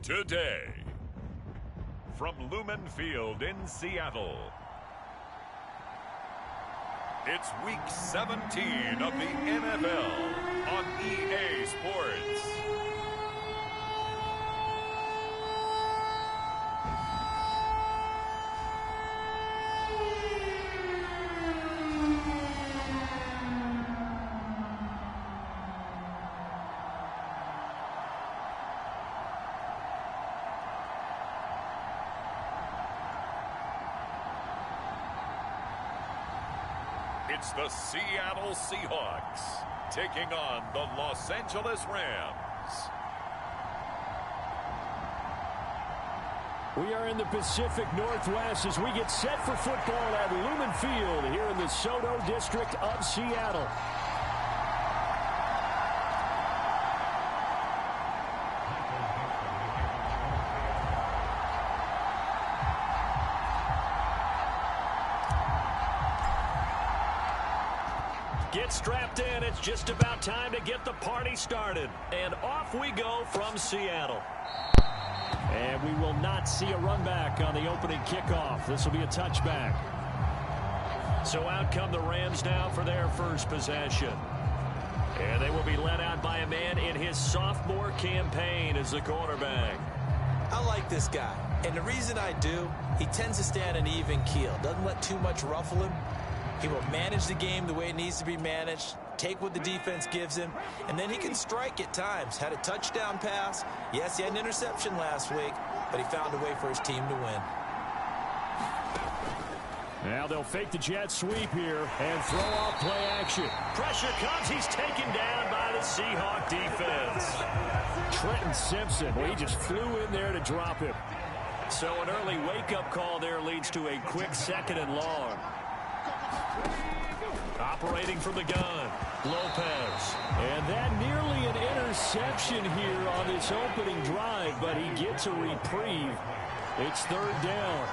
today. From Lumen Field in Seattle, it's Week 17 of the NFL on EA Sports. It's the Seattle Seahawks taking on the Los Angeles Rams. We are in the Pacific Northwest as we get set for football at Lumen Field here in the Soto district of Seattle. Get strapped in. It's just about time to get the party started. And off we go from Seattle. And we will not see a run back on the opening kickoff. This will be a touchback. So out come the Rams now for their first possession. And they will be led out by a man in his sophomore campaign as the quarterback. I like this guy. And the reason I do, he tends to stand an even keel. Doesn't let too much ruffle him. He will manage the game the way it needs to be managed, take what the defense gives him, and then he can strike at times. Had a touchdown pass. Yes, he had an interception last week, but he found a way for his team to win. Now they'll fake the jet sweep here and throw off play action. Pressure comes. He's taken down by the Seahawk defense. Trenton Simpson, well, he just flew in there to drop him. So an early wake-up call there leads to a quick 2nd and long. Operating from the gun, Lopez. And that nearly an interception here on this opening drive, but he gets a reprieve. It's 3rd down.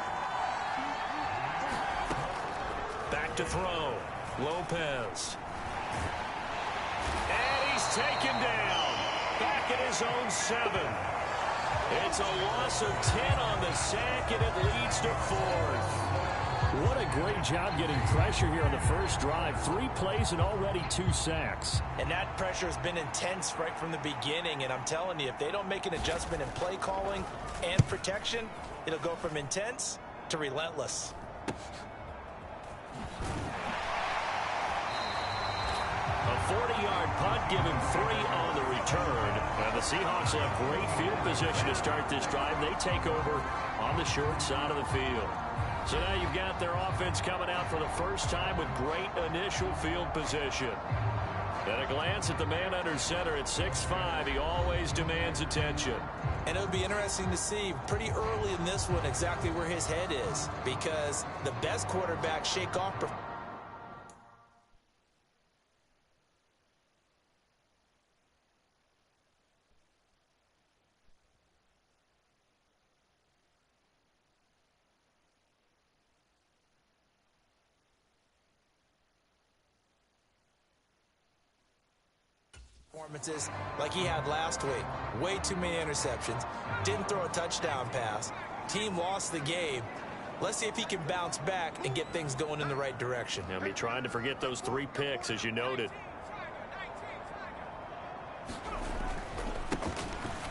Back to throw, Lopez. And he's taken down. Back at his own 7. It's a loss of 10 on the sack, and it leads to 4th. What a great job getting pressure here on the first drive. 3 plays and already 2 sacks. And that pressure has been intense right from the beginning. And I'm telling you, if they don't make an adjustment in play calling and protection, it'll go from intense to relentless. A 40-yard punt, give him 3 on the return. And the Seahawks will have great field position to start this drive. They take over on the short side of the field. So now you've got their offense coming out for the first time with great initial field position. At a glance at the man under center at 6'5", he always demands attention. And it'll be interesting to see pretty early in this one exactly where his head is, because the best quarterbacks shake off performances like he had last week. Way too many interceptions. Didn't throw a touchdown pass. Team lost the game. Let's see if he can bounce back and get things going in the right direction. He'll be trying to forget those 3 picks, as you noted.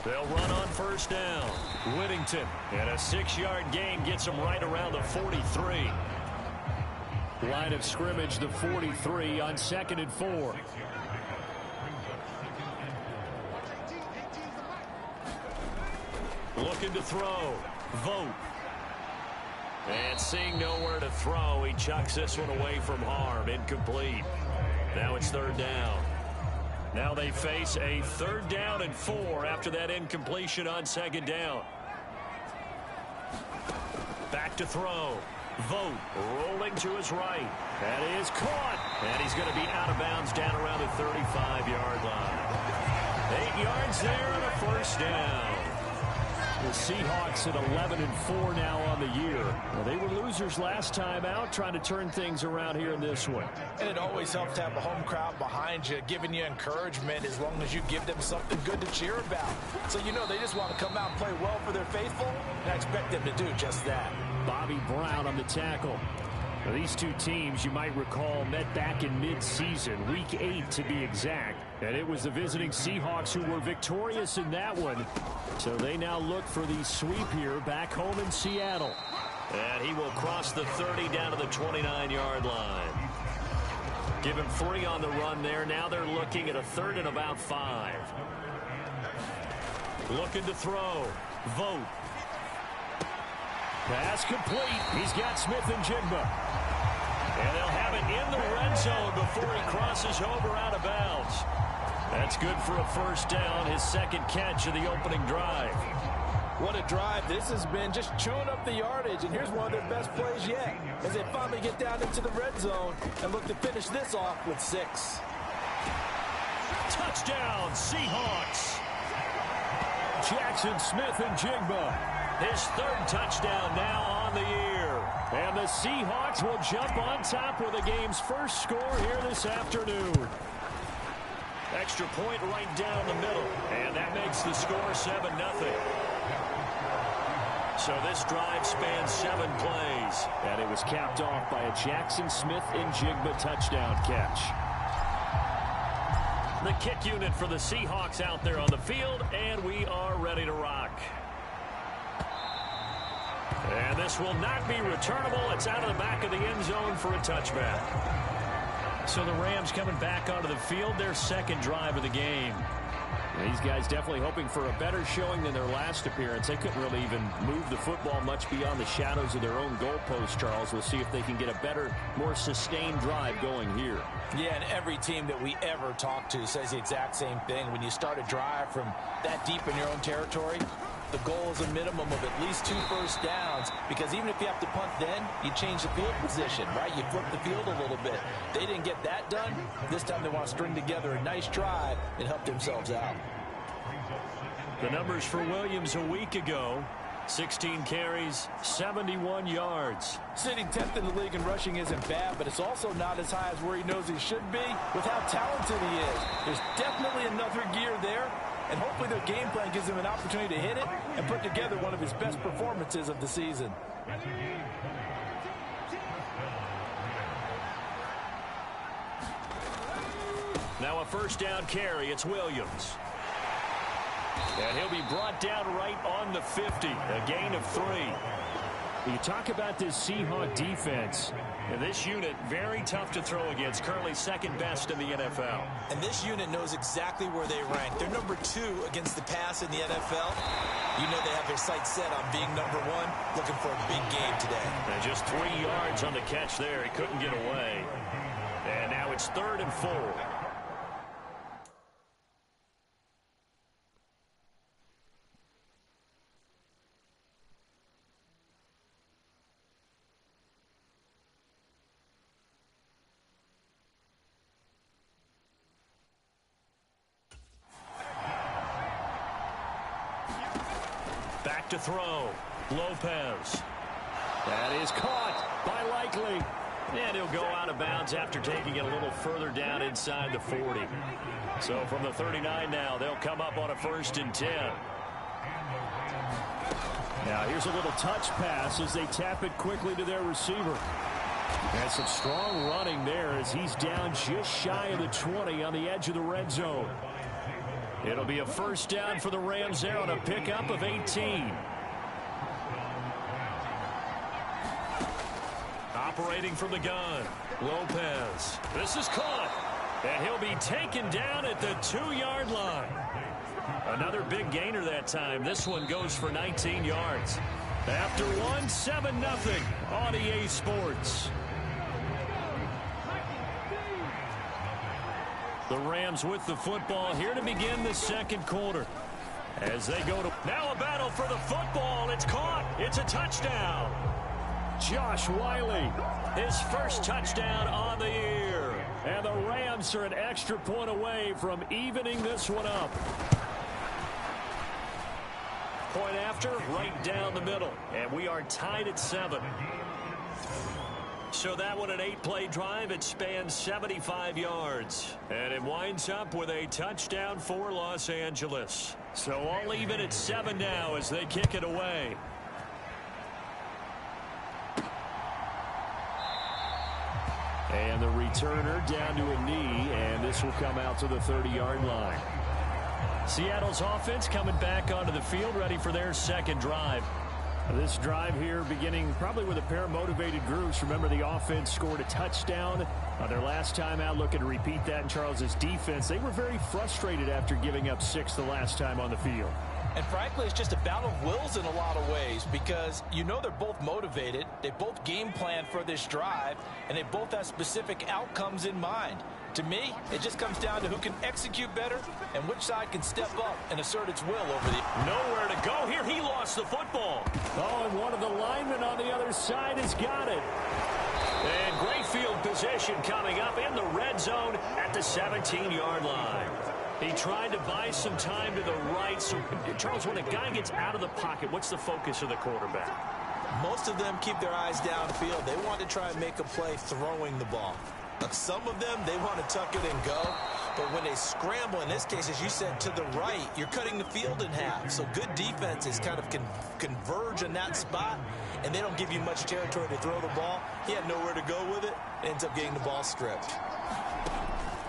They'll run on first down. Whittington, and a 6-yard gain gets him right around the 43. Line of scrimmage, the 43 on 2nd and 4. Looking to throw. Vogt. And seeing nowhere to throw, he chucks this one away from harm. Incomplete. Now it's 3rd down. Now they face a 3rd down and 4 after that incompletion on 2nd down. Back to throw. Vogt rolling to his right. That is caught. And he's going to be out of bounds down around the 35-yard line. 8 yards there on a 1st down. The Seahawks at 11-4 now on the year. Well, they were losers last time out, trying to turn things around here in this one. And it always helps to have a home crowd behind you, giving you encouragement as long as you give them something good to cheer about. So you know they just want to come out and play well for their faithful, and I expect them to do just that. Bobby Brown on the tackle. Now, these two teams, you might recall, met back in mid-season, Week 8 to be exact. And it was the visiting Seahawks who were victorious in that one. So they now look for the sweep here back home in Seattle. And he will cross the 30 down to the 29-yard line. Give him 3 on the run there. Now they're looking at a 3rd and about 5. Looking to throw. Vote. Pass complete. He's got Smith and Jigba. And they'll have it in the red zone before he crosses over out of bounds. That's good for a first down, his second catch of the opening drive. What a drive this has been, just chewing up the yardage. And here's one of their best plays yet as they finally get down into the red zone and look to finish this off with 6. Touchdown, Seahawks. Jackson Smith and Jigba. His 3rd touchdown now on the year. And the Seahawks will jump on top with the game's first score here this afternoon. Extra point right down the middle. And that makes the score 7-0. So this drive spans 7 plays. And it was capped off by a Jackson Smith and Jigba touchdown catch. The kick unit for the Seahawks out there on the field. And we are ready to rock. And this will not be returnable. It's out of the back of the end zone for a touchback. So the Rams coming back onto the field, their second drive of the game. These guys definitely hoping for a better showing than their last appearance. They couldn't really even move the football much beyond the shadows of their own goalpost, Charles. We'll see if they can get a better, more sustained drive going here. Yeah, and every team that we ever talk to says the exact same thing. When you start a drive from that deep in your own territory, the goal is a minimum of at least 2 first downs, because even if you have to punt then, you change the field position, right? You flip the field a little bit. They didn't get that done. This time they want to string together a nice drive and help themselves out. The numbers for Williams a week ago: 16 carries, 71 yards. Sitting 10th in the league in rushing isn't bad, but it's also not as high as where he knows he should be with how talented he is. There's definitely another gear there, and hopefully their game plan gives him an opportunity to hit it and put together one of his best performances of the season. Now a first down carry. It's Williams. And he'll be brought down right on the 50. A gain of 3. You talk about this Seahawk defense. And this unit, very tough to throw against. Currently second best in the NFL. And this unit knows exactly where they rank. They're number 2 against the pass in the NFL. You know they have their sights set on being number 1, looking for a big game today. And just 3 yards on the catch there. He couldn't get away. And now it's 3rd and 4. Back to throw. Lopez. That is caught by Likely. And he'll go out of bounds after taking it a little further down inside the 40. So from the 39 now, they'll come up on a 1st and 10. Now here's a little touch pass as they tap it quickly to their receiver. And some strong running there as he's down just shy of the 20 on the edge of the red zone. It'll be a first down for the Rams there on a pickup of 18. Operating from the gun, Lopez. This is caught. And he'll be taken down at the 2-yard line. Another big gainer that time. This one goes for 19 yards. After one, 7-0 on EA Sports. The Rams with the football here to begin the second quarter. As they go to... Now a battle for the football. It's caught. It's a touchdown. Josh Wiley, his first touchdown on the year. And the Rams are an extra point away from evening this one up. point after, right down the middle. And we are tied at 7. So that one, an 8-play drive. It spans 75 yards. And it winds up with a touchdown for Los Angeles. So all even at 7 now as they kick it away. And the returner down to a knee, and this will come out to the 30-yard line. Seattle's offense coming back onto the field, ready for their second drive. This drive here beginning probably with a pair of motivated groups. Remember, the offense scored a touchdown their last time out. Looking to repeat that in Charles's defense. They were very frustrated after giving up 6 the last time on the field. And frankly, it's just a battle of wills in a lot of ways because you know they're both motivated. They both game plan for this drive, and they both have specific outcomes in mind. To me, it just comes down to who can execute better and which side can step up and assert its will over the... Nowhere to go here. He lost the football. Oh, and one of the linemen on the other side has got it. And great field position coming up in the red zone at the 17-yard line. He tried to buy some time to the right. So, Charles, when a guy gets out of the pocket, what's the focus of the quarterback? Most of them keep their eyes downfield. They want to try and make a play throwing the ball. Some of them, they want to tuck it and go. But when they scramble, in this case, as you said, to the right, you're cutting the field in half. So good defenses kind of converge in that spot, and they don't give you much territory to throw the ball. He had nowhere to go with it. Ends up getting the ball stripped.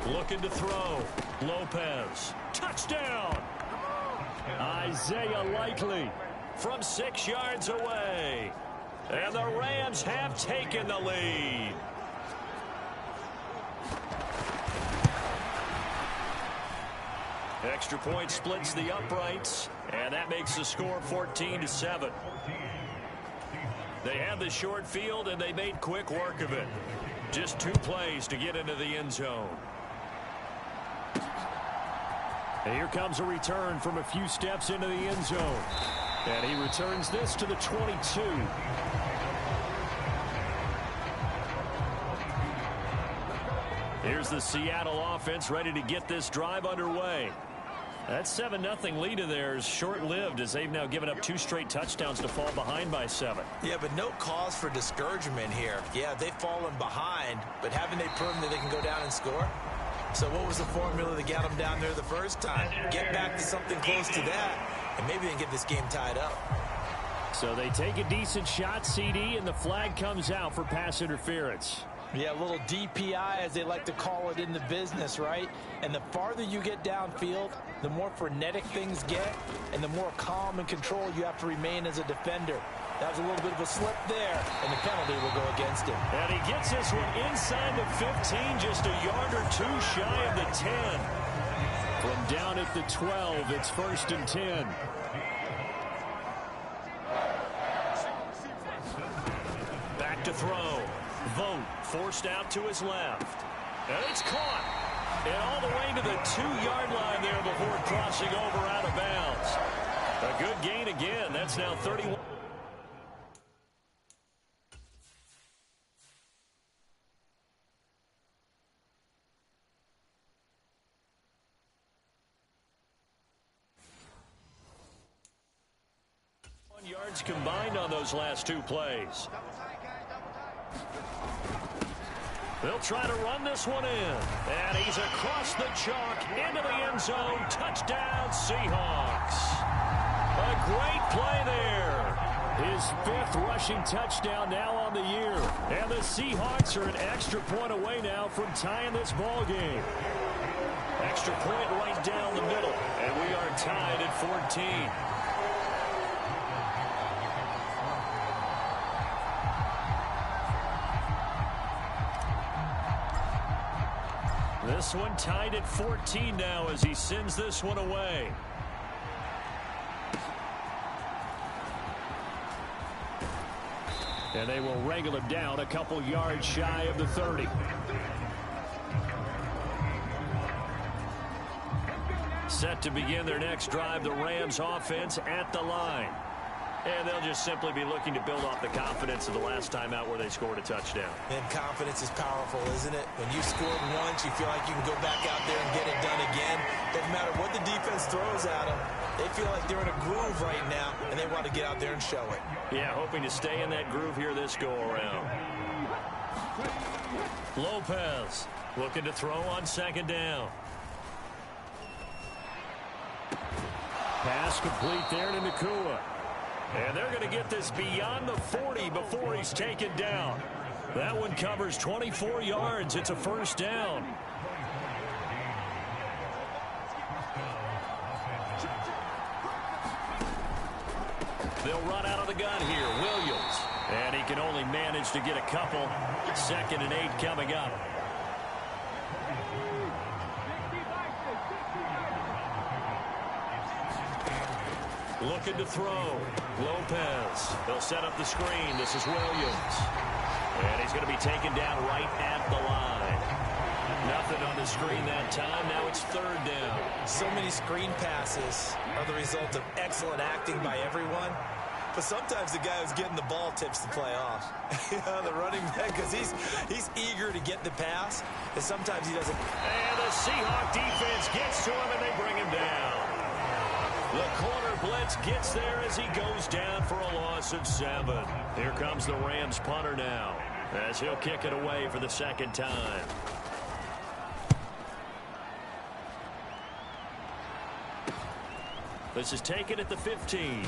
Looking to throw. Lopez. Touchdown! Isaiah Likely from 6 yards away. And the Rams have taken the lead. Extra point splits the uprights, and that makes the score 14-7. They had the short field, and they made quick work of it. Just 2 plays to get into the end zone. And here comes a return from a few steps into the end zone. And he returns this to the 22. Here's the Seattle offense ready to get this drive underway. That 7-0 lead of theirs short-lived as they've now given up 2 straight touchdowns to fall behind by 7. Yeah, but no cause for discouragement here. Yeah, they've fallen behind, but haven't they proven that they can go down and score? So what was the formula that got them down there the first time? Get back to something close to that, and maybe they can get this game tied up. So they take a decent shot, CD, and the flag comes out for pass interference. Yeah, a little DPI, as they like to call it in the business, right? And the farther you get downfield, the more frenetic things get, and the more calm and control you have to remain as a defender. That was a little bit of a slip there, and the penalty will go against him. And he gets this one inside the 15, just a yard or 2 shy of the 10. From down at the 12, it's 1st and 10. Back to throw. Vogt forced out to his left. And it's caught. And all the way to the 2-yard line there before crossing over out of bounds. A good gain again. That's now 31. Yards combined on those last 2 plays. They'll try to run this one in. And he's across the chalk into the end zone. Touchdown, Seahawks. A great play there. His 5th rushing touchdown now on the year. And the Seahawks are an extra point away now from tying this ball game. Extra point right down the middle. And we are tied at 14. This one tied at 14 now as he sends this one away. And they will wrangle him down a couple yards shy of the 30. Set to begin their next drive, the Rams offense at the line. And they'll just simply be looking to build off the confidence of the last time out where they scored a touchdown. And confidence is powerful, isn't it? When you scored once, you feel like you can go back out there and get it done again. Doesn't matter what the defense throws at them. They feel like they're in a groove right now, and they want to get out there and show it. Yeah, hoping to stay in that groove here this go-around. Lopez looking to throw on second down. Pass complete there to Nakua. And they're going to get this beyond the 40 before he's taken down. That one covers 24 yards. It's a first down. They'll run out of the gun here. Williams. And he can only manage to get a couple. 2nd and 8 coming up. Looking to throw. Lopez. They'll set up the screen. This is Williams. And he's going to be taken down right at the line. Nothing on the screen that time. Now it's 3rd down. So many screen passes are the result of excellent acting by everyone. But sometimes the guy who's getting the ball tips the play off. The running back, because he's eager to get the pass, and sometimes he doesn't. And the Seahawk defense gets to him, and they bring him down. The corner blitz gets there as he goes down for a loss of 7. Here comes the Rams punter now, as he'll kick it away for the 2nd time. This is taken at the 15.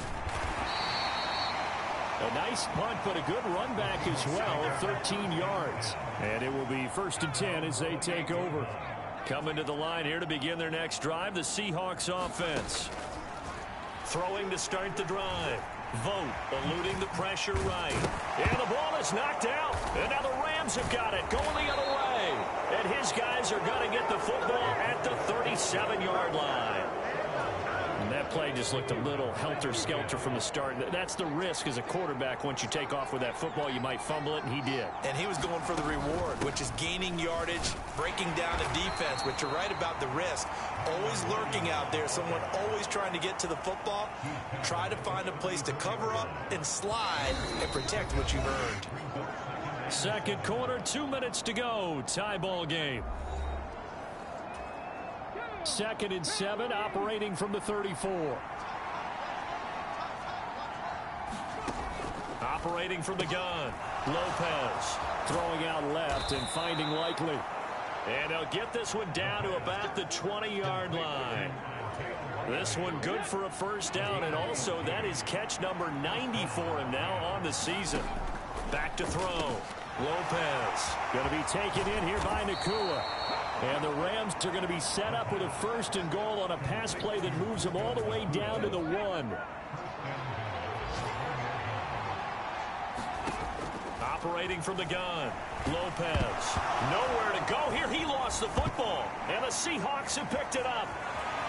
A nice punt, but a good run back as well of 13 yards. And it will be 1st and 10 as they take over. Coming to the line here to begin their next drive, the Seahawks offense. Throwing to start the drive. Vogt eluding the pressure right. And the ball is knocked out. And now the Rams have got it going the other way. And his guys are going to get the football at the 37-yard line. And that play just looked a little helter-skelter from the start. That's the risk as a quarterback. Once you take off with that football, you might fumble it, and he did. And he was going for the reward, which is gaining yardage, breaking down a defense. But you're right about the risk. Always lurking out there, someone always trying to get to the football. Try to find a place to cover up and slide and protect what you've earned. 2nd quarter, 2 minutes to go. Tie ball game. 2nd and 7, operating from the 34. Operating from the gun. Lopez throwing out left and finding Likely. And they'll get this one down to about the 20-yard line. This one good for a first down, and also that is catch number 90 for him now on the season. Back to throw. Lopez going to be taken in here by Nakua. And the Rams are going to be set up with a 1st and goal on a pass play that moves them all the way down to the 1. Operating from the gun. Lopez. Nowhere to go here. He lost the football. And the Seahawks have picked it up.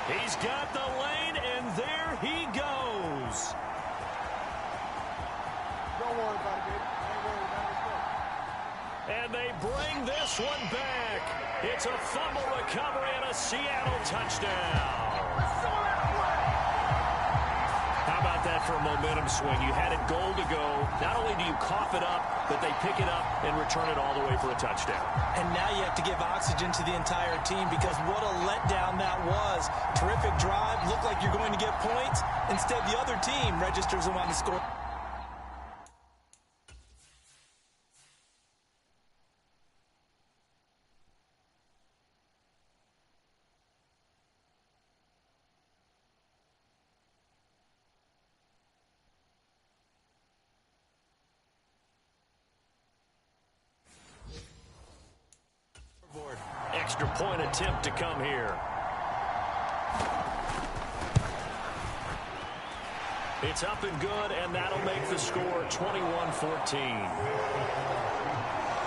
He's got the lane, and there he goes. Don't worry about it, baby. Don't worry about it. And they bring this one back. It's a fumble recovery and a Seattle touchdown. How about that for a momentum swing? You had it goal to go. Not only do you cough it up, but they pick it up and return it all the way for a touchdown. And now you have to give oxygen to the entire team, because what a letdown that was. Terrific drive. Looked like you're going to get points. Instead, the other team registers them on the score. Extra point attempt to come here. It's up and good, and that'll make the score 21-14.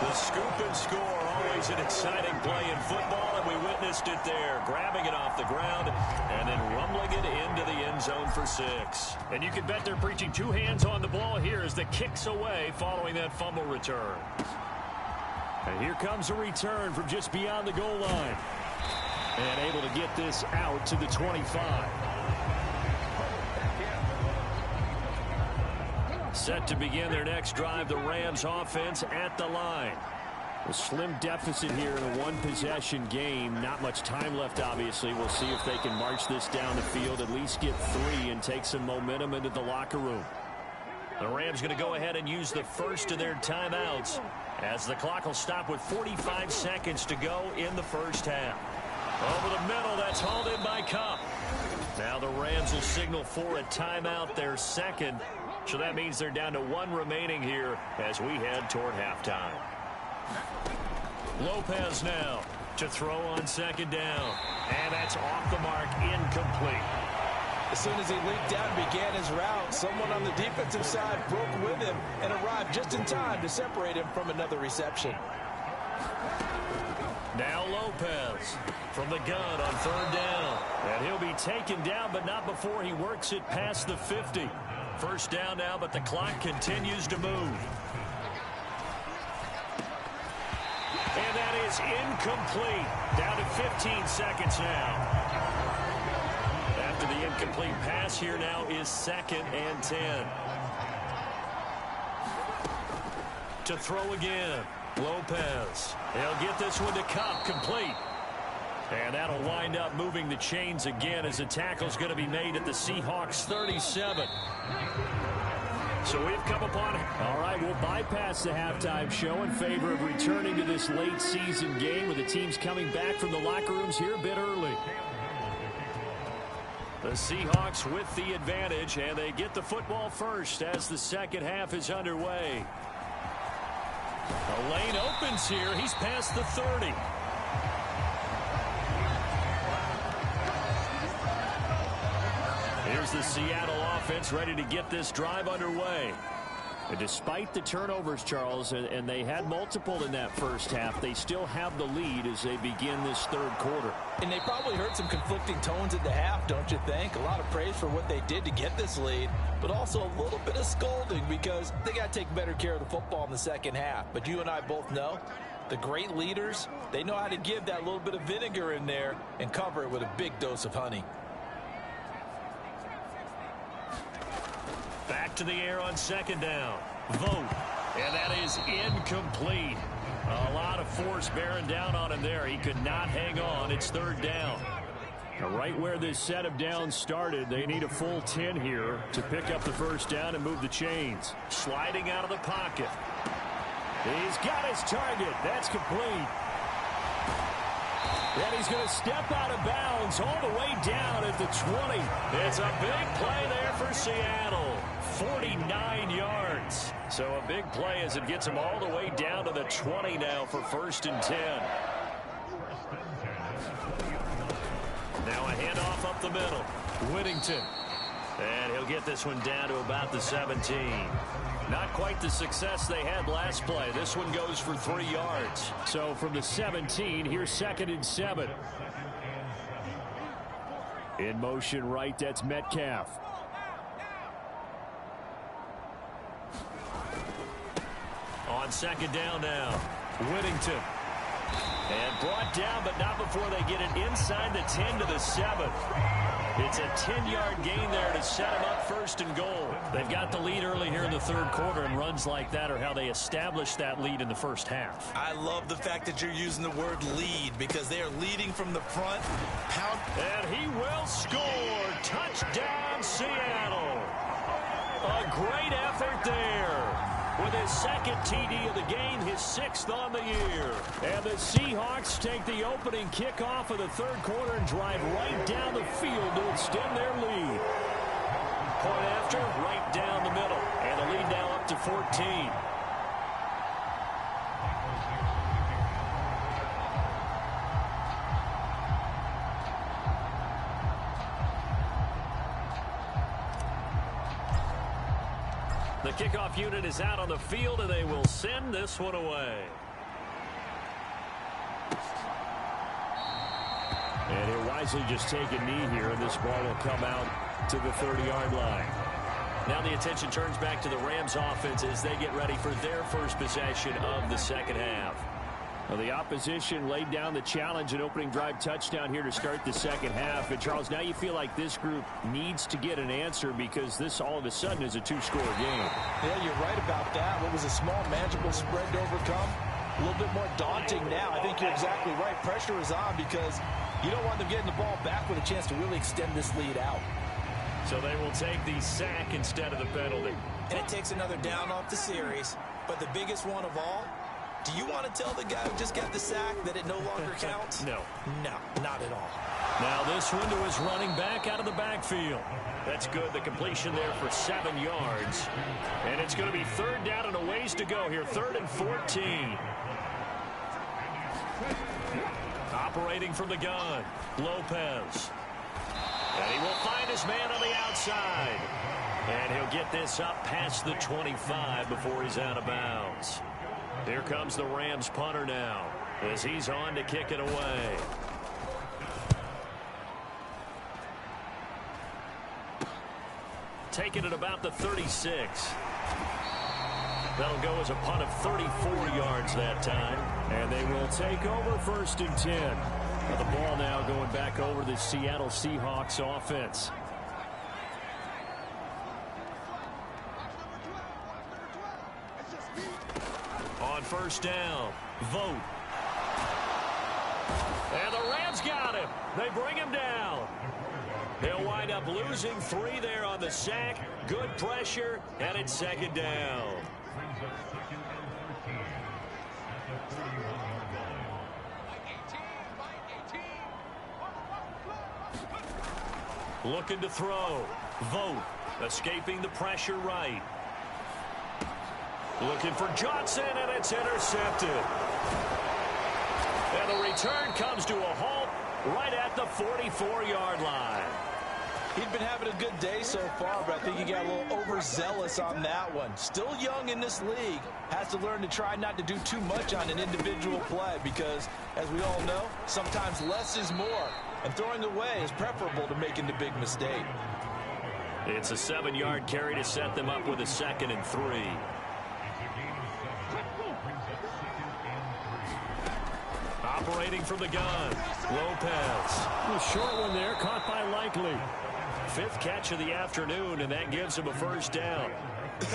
The scoop and score, always an exciting play in football, and we witnessed it there, grabbing it off the ground and then rumbling it into the end zone for 6. And you can bet they're preaching 2 hands on the ball here as the kick's away following that fumble return. And here comes a return from just beyond the goal line. And able to get this out to the 25. Set to begin their next drive, the Rams offense at the line. A slim deficit here in a one-possession game. Not much time left, obviously. We'll see if they can march this down the field, at least get 3, and take some momentum into the locker room. The Rams going to go ahead and use the first of their timeouts as the clock will stop with 45 seconds to go in the first half. Over the middle, that's hauled in by Cup. Now the Rams will signal for a timeout, their second. So that means they're down to 1 remaining here as we head toward halftime. Lopez now to throw on second down. And that's off the mark, incomplete. As soon as he leaped out and began his route, someone on the defensive side broke with him and arrived just in time to separate him from another reception. Now Lopez from the gun on third down. And he'll be taken down, but not before he works it past the 50. First down now, but the clock continues to move. And that is incomplete. Down to 15 seconds now. After the incomplete pass, here now is 2nd and 10. To throw again, Lopez. He'll get this one to Cup, complete. And that'll wind up moving the chains again as the tackle's going to be made at the Seahawks 37. So we've come upon it. All right, we'll bypass the halftime show in favor of returning to this late season game with the teams coming back from the locker rooms here a bit early. The Seahawks with the advantage, and they get the football first as the second half is underway. A lane opens here. He's past the 30. Here's the Seattle offense ready to get this drive underway. And despite the turnovers, Charles, and they had multiple in that first half, they still have the lead as they begin this third quarter. And they probably heard some conflicting tones at the half, don't you think? A lot of praise for what they did to get this lead, but also a little bit of scolding because they got to take better care of the football in the second half. But you and I both know the great leaders, they know how to give that little bit of vinegar in there and cover it with a big dose of honey. Back to the air on second down. Vote. And that is incomplete. A lot of force bearing down on him there. He could not hang on. It's third down. Now, right where this set of downs started, they need a full 10 here to pick up the first down and move the chains. Sliding out of the pocket. He's got his target. That's complete. And he's going to step out of bounds all the way down at the 20. It's a big play there for Seattle. 49 yards. So a big play as it gets him all the way down to the 20 now for 1st and 10. Now a handoff up the middle. Whittington. And he'll get this one down to about the 17. Not quite the success they had last play. This one goes for 3 yards. So from the 17, here's 2nd and 7. In motion right, that's Metcalf. On second down now, Whittington. And brought down, but not before they get it inside the 10 to the 7. It's a 10-yard gain there to set them up 1st and goal. They've got the lead early here in the third quarter, and runs like that are how they established that lead in the first half. I love the fact that you're using the word lead because they are leading from the front. And he will score. Touchdown, Seattle. A great effort there. With his 2nd TD of the game, his 6th on the year. And the Seahawks take the opening kickoff of the third quarter and drive right down the field to extend their lead. Point after, right down the middle. And the lead now up to 14. The kickoff unit is out on the field, and they will send this one away. And he'll wisely just take a knee here, and this ball will come out to the 30-yard line. Now the attention turns back to the Rams offense as they get ready for their first possession of the second half. Well, the opposition laid down the challenge, an opening drive touchdown here to start the second half. And, Charles, now you feel like this group needs to get an answer because this all of a sudden is a two-score game. Yeah, you're right about that. What was a small, manageable spread to overcome? A little bit more daunting now. I think you're exactly right. Pressure is on because you don't want them getting the ball back with a chance to really extend this lead out. So they will take the sack instead of the penalty. And it takes another down off the series. But the biggest one of all, do you want to tell the guy who just got the sack that it no longer counts? No. No, not at all. Now this one to his running back out of the backfield. That's good. The completion there for 7 yards. And it's going to be third down and a ways to go here. 3rd and 14. Operating from the gun, Lopez. And he will find his man on the outside. And he'll get this up past the 25 before he's out of bounds. Here comes the Rams punter now as he's on to kick it away. Taking it about the 36. That'll go as a punt of 34 yards that time. And they will take over 1st and 10. Now the ball now going back over the Seattle Seahawks offense. On 1st down, Vote. And the Rams got him. They bring him down. They'll wind up losing 3 there on the sack. Good pressure, and it's 2nd down. Looking to throw. Vote. Escaping the pressure right. Looking for Johnson, and it's intercepted. And the return comes to a halt right at the 44-yard line. He'd been having a good day so far, but I think he got a little overzealous on that one. Still young in this league. Has to learn to try not to do too much on an individual play because, as we all know, sometimes less is more. And throwing away is preferable to making the big mistake. It's a 7-yard carry to set them up with a 2nd and 3. Operating from the gun, Lopez. A short one there, caught by Likely. 5th catch of the afternoon, and that gives him a 1st down.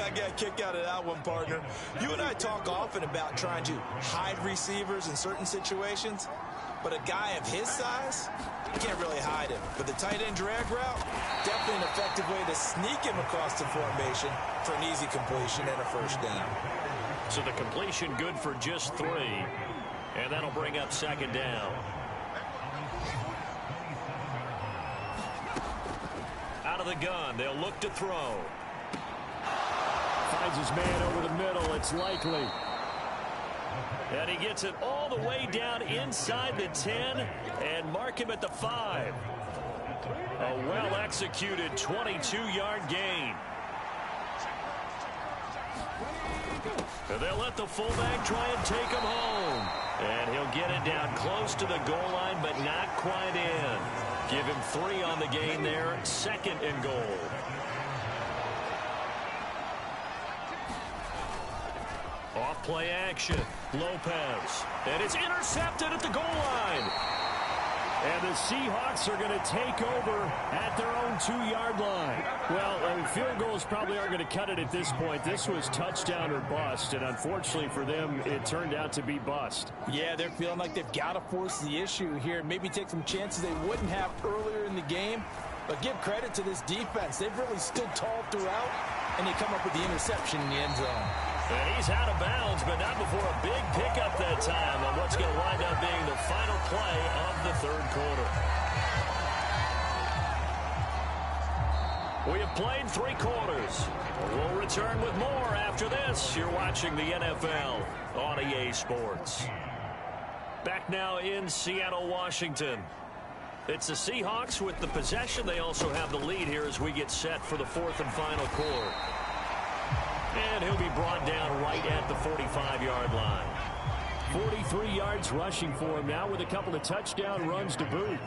I got a kick out of that one, partner. You and I talk often about trying to hide receivers in certain situations, but a guy of his size, you can't really hide him. But the tight end drag route, definitely an effective way to sneak him across the formation for an easy completion and a 1st down. So the completion good for just 3. And that'll bring up 2nd down. Out of the gun, they'll look to throw. Finds his man over the middle. It's Likely. And he gets it all the way down inside the 10 and mark him at the 5. A well-executed 22-yard gain. And they'll let the fullback try and take him home. And he'll get it down close to the goal line, but not quite in. Give him 3 on the gain there. 2nd and goal. Off play action. Lopez. And it's intercepted at the goal line. And the Seahawks are going to take over at their own 2-yard line. Well, I mean, field goals probably aren't going to cut it at this point. This was touchdown or bust, and unfortunately for them, it turned out to be bust. Yeah, they're feeling like they've got to force the issue here. Maybe take some chances they wouldn't have earlier in the game. But give credit to this defense. They've really stood tall throughout, and they come up with the interception in the end zone. And he's out of bounds, but not before a big pickup that time on what's going to wind up being the final play of the 3rd quarter. We have played 3 quarters. We'll return with more after this. You're watching the NFL on EA Sports. Back now in Seattle, Washington. It's the Seahawks with the possession. They also have the lead here as we get set for the 4th and final quarter. And he'll be brought down right at the 45-yard line. 43 yards rushing for him now with a couple of touchdown runs to boot.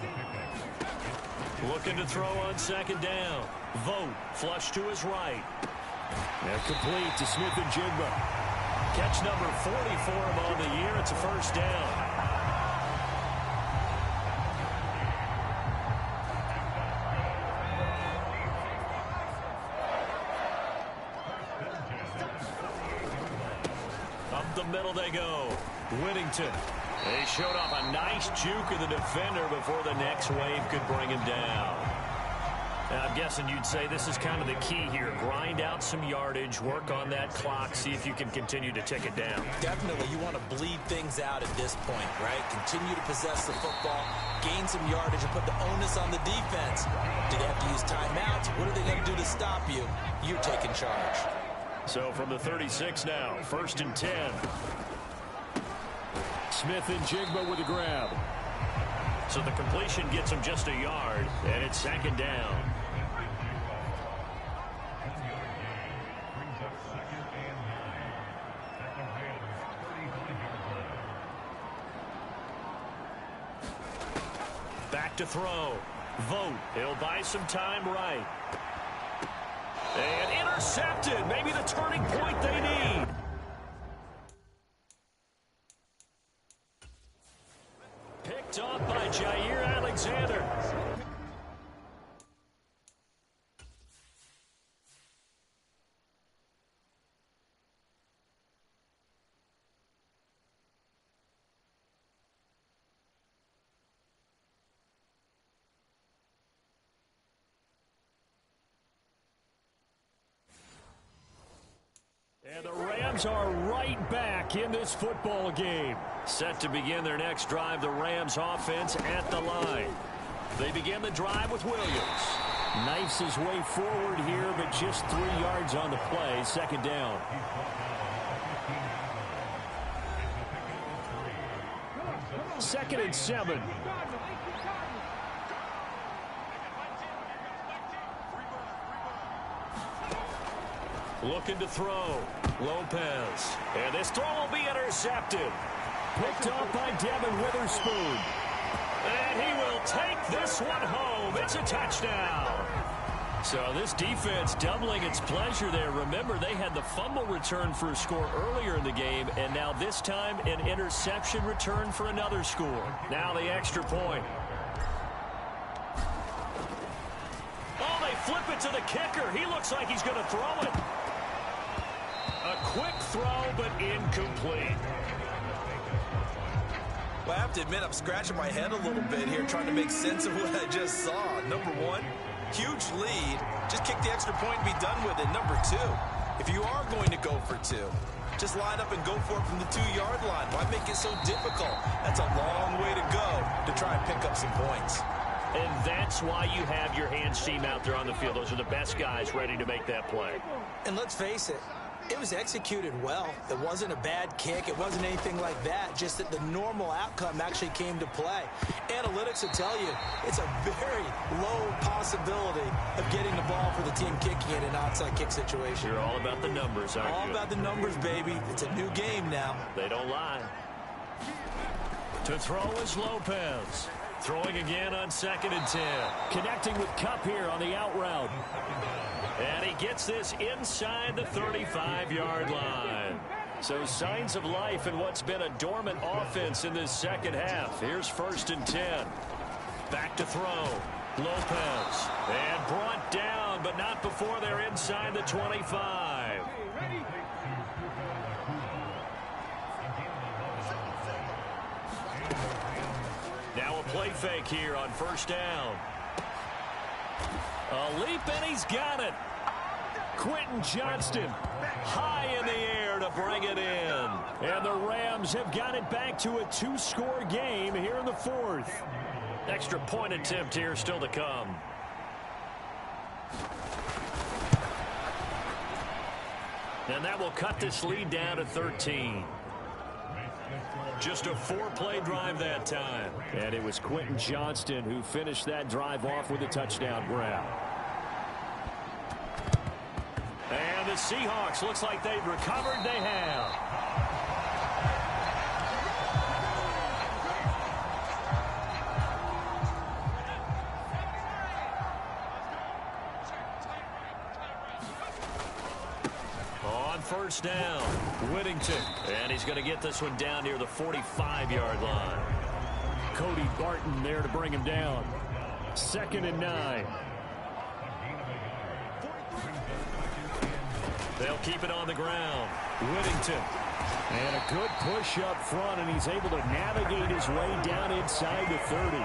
Looking to throw on 2nd down. Vote flush to his right. And complete to Smith and Jigba. Catch number 40 for him on the year. It's a first down. Up the middle they go. Whittington. They showed off a nice juke of the defender before the next wave could bring him down. Now, I'm guessing you'd say this is kind of the key here. Grind out some yardage, work on that clock, see if you can continue to tick it down. Definitely. You want to bleed things out at this point, right? Continue to possess the football, gain some yardage, and put the onus on the defense. Do they have to use timeouts? What are they going to do to stop you? You're taking charge. So from the 36 now, 1st and 10. Smith and Jigba with a grab. So the completion gets him just a yard, and it's 2nd down. Back to throw. Vote. He'll buy some time right. And intercepted. Maybe the turning point they need. Picked up by Jair Alexander. And the Rams are right back in this football game. Set to begin their next drive, the Rams offense at the line. They begin the drive with Williams. Knifes his way forward here, but just 3 yards on the play. 2nd down. Second and 7. Looking to throw. Lopez. And this throw will be intercepted. Picked up by Devin Witherspoon. And he will take this one home. It's a touchdown. So this defense doubling its pleasure there. Remember, they had the fumble return for a score earlier in the game, and now this time an interception return for another score. Now the extra point. Oh, they flip it to the kicker. He looks like he's going to throw it. A quick throw, but incomplete. Well, I have to admit, I'm scratching my head a little bit here trying to make sense of what I just saw. Number one, huge lead. Just kick the extra point and be done with it. Number two, if you are going to go for 2, just line up and go for it from the 2-yard line. Why make it so difficult? That's a long way to go to try and pick up some points. And that's why you have your hands team out there on the field. Those are the best guys ready to make that play. And let's face it, it was executed well. It wasn't a bad kick. It wasn't anything like that. Just that the normal outcome actually came to play. Analytics will tell you it's a very low possibility of getting the ball for the team kicking it in an outside kick situation. You're all about the numbers, aren't you? All about the numbers, baby. It's a new game now. They don't lie. To throw is Lopez. Throwing again on 2nd and 10. Connecting with Kupp here on the out route. And he gets this inside the 35-yard line. So signs of life in what's been a dormant offense in this second half. Here's 1st and 10. Back to throw. Lopez. And brought down, but not before they're inside the 25. Now a play fake here on 1st down. A leap, and he's got it. Quentin Johnston high in the air to bring it in. And the Rams have got it back to a 2-score game here in the 4th. Extra point attempt here still to come. And that will cut this lead down to 13. Just a 4-play drive that time. And it was Quentin Johnston who finished that drive off with a touchdown grab. And the Seahawks looks like they've recovered. They have. On first down, Whittington. And he's going to get this one down near the 45-yard line. Cody Barton there to bring him down. 2nd and 9. They'll keep it on the ground. Whittington. And a good push up front, and he's able to navigate his way down inside the 30.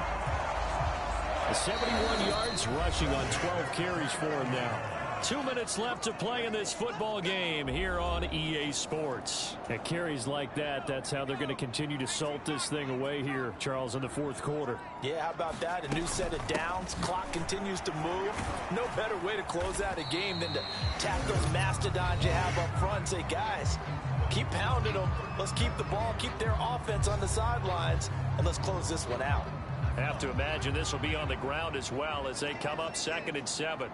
71 yards rushing on 12 carries for him now. 2 minutes left to play in this football game here on EA Sports. At carries like that, that's how they're going to continue to salt this thing away here, Charles, in the 4th quarter. Yeah, how about that? A new set of downs. Clock continues to move. No better way to close out a game than to tap those mastodons you have up front and say, guys, keep pounding them. Let's keep the ball, keep their offense on the sidelines, and let's close this one out. Have to imagine this will be on the ground as well as they come up 2nd and 7.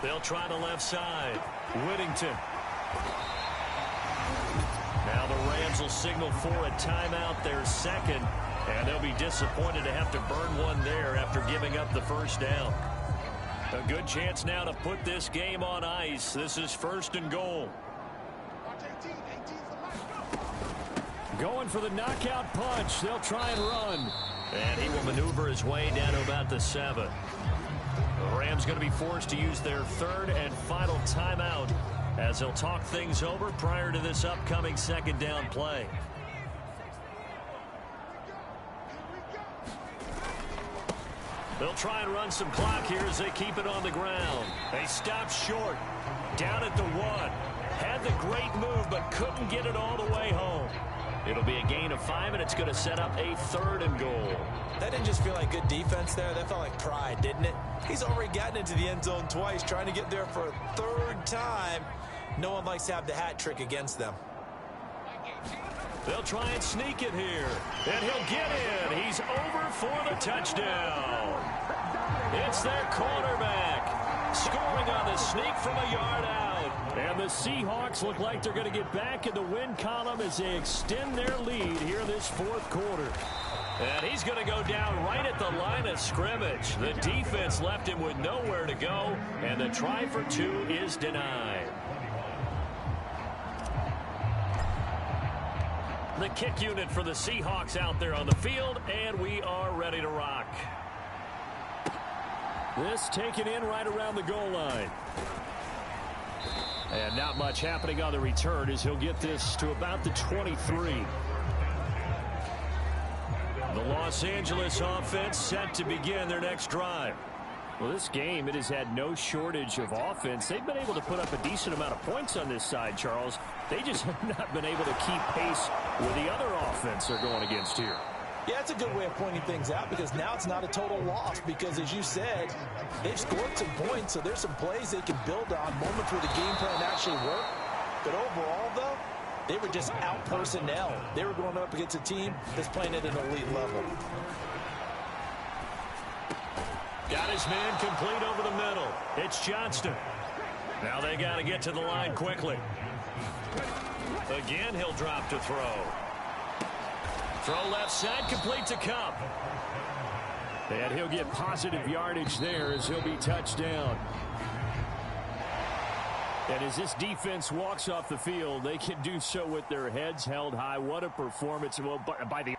They'll try the left side. Whittington. Now the Rams will signal for a timeout, their 2nd, and they'll be disappointed to have to burn one there after giving up the first down. A good chance now to put this game on ice. This is 1st and goal. Going for the knockout punch. They'll try and run. And he will maneuver his way down to about the 7. The Rams going to be forced to use their 3rd and final timeout as they'll talk things over prior to this upcoming 2nd down play. They'll try and run some clock here as they keep it on the ground. They stop short. Down at the 1. Had the great move but couldn't get it all the way home. It'll be a gain of 5, and it's going to set up a 3rd and goal. That didn't just feel like good defense there. That felt like pride, didn't it? He's already gotten into the end zone twice, trying to get there for a 3rd time. No one likes to have the hat trick against them. They'll try and sneak it here. And he'll get in. He's over for the touchdown. It's their quarterback scoring on the sneak from a yard out. And the Seahawks look like they're going to get back in the win column as they extend their lead here this 4th quarter. And he's going to go down right at the line of scrimmage. The defense left him with nowhere to go, and the try for 2 is denied. The kick unit for the Seahawks out there on the field, and we are ready to rock. This taken in right around the goal line. And not much happening on the return as he'll get this to about the 23. The Los Angeles offense set to begin their next drive. Well, this game, it has had no shortage of offense. They've been able to put up a decent amount of points on this side, Charles. They just have not been able to keep pace with the other offense they're going against here. Yeah, it's a good way of pointing things out because now it's not a total loss because, as you said, they've scored some points, so there's some plays they can build on, moments where the game plan actually worked. But overall, though, they were just out personnel. They were going up against a team that's playing at an elite level. Got his man complete over the middle. It's Johnston. Now they got to get to the line quickly. Again, he'll drop to throw. Throw left side, complete to Cup. And he'll get positive yardage there as he'll be touched down. And as this defense walks off the field, they can do so with their heads held high. What a performance by the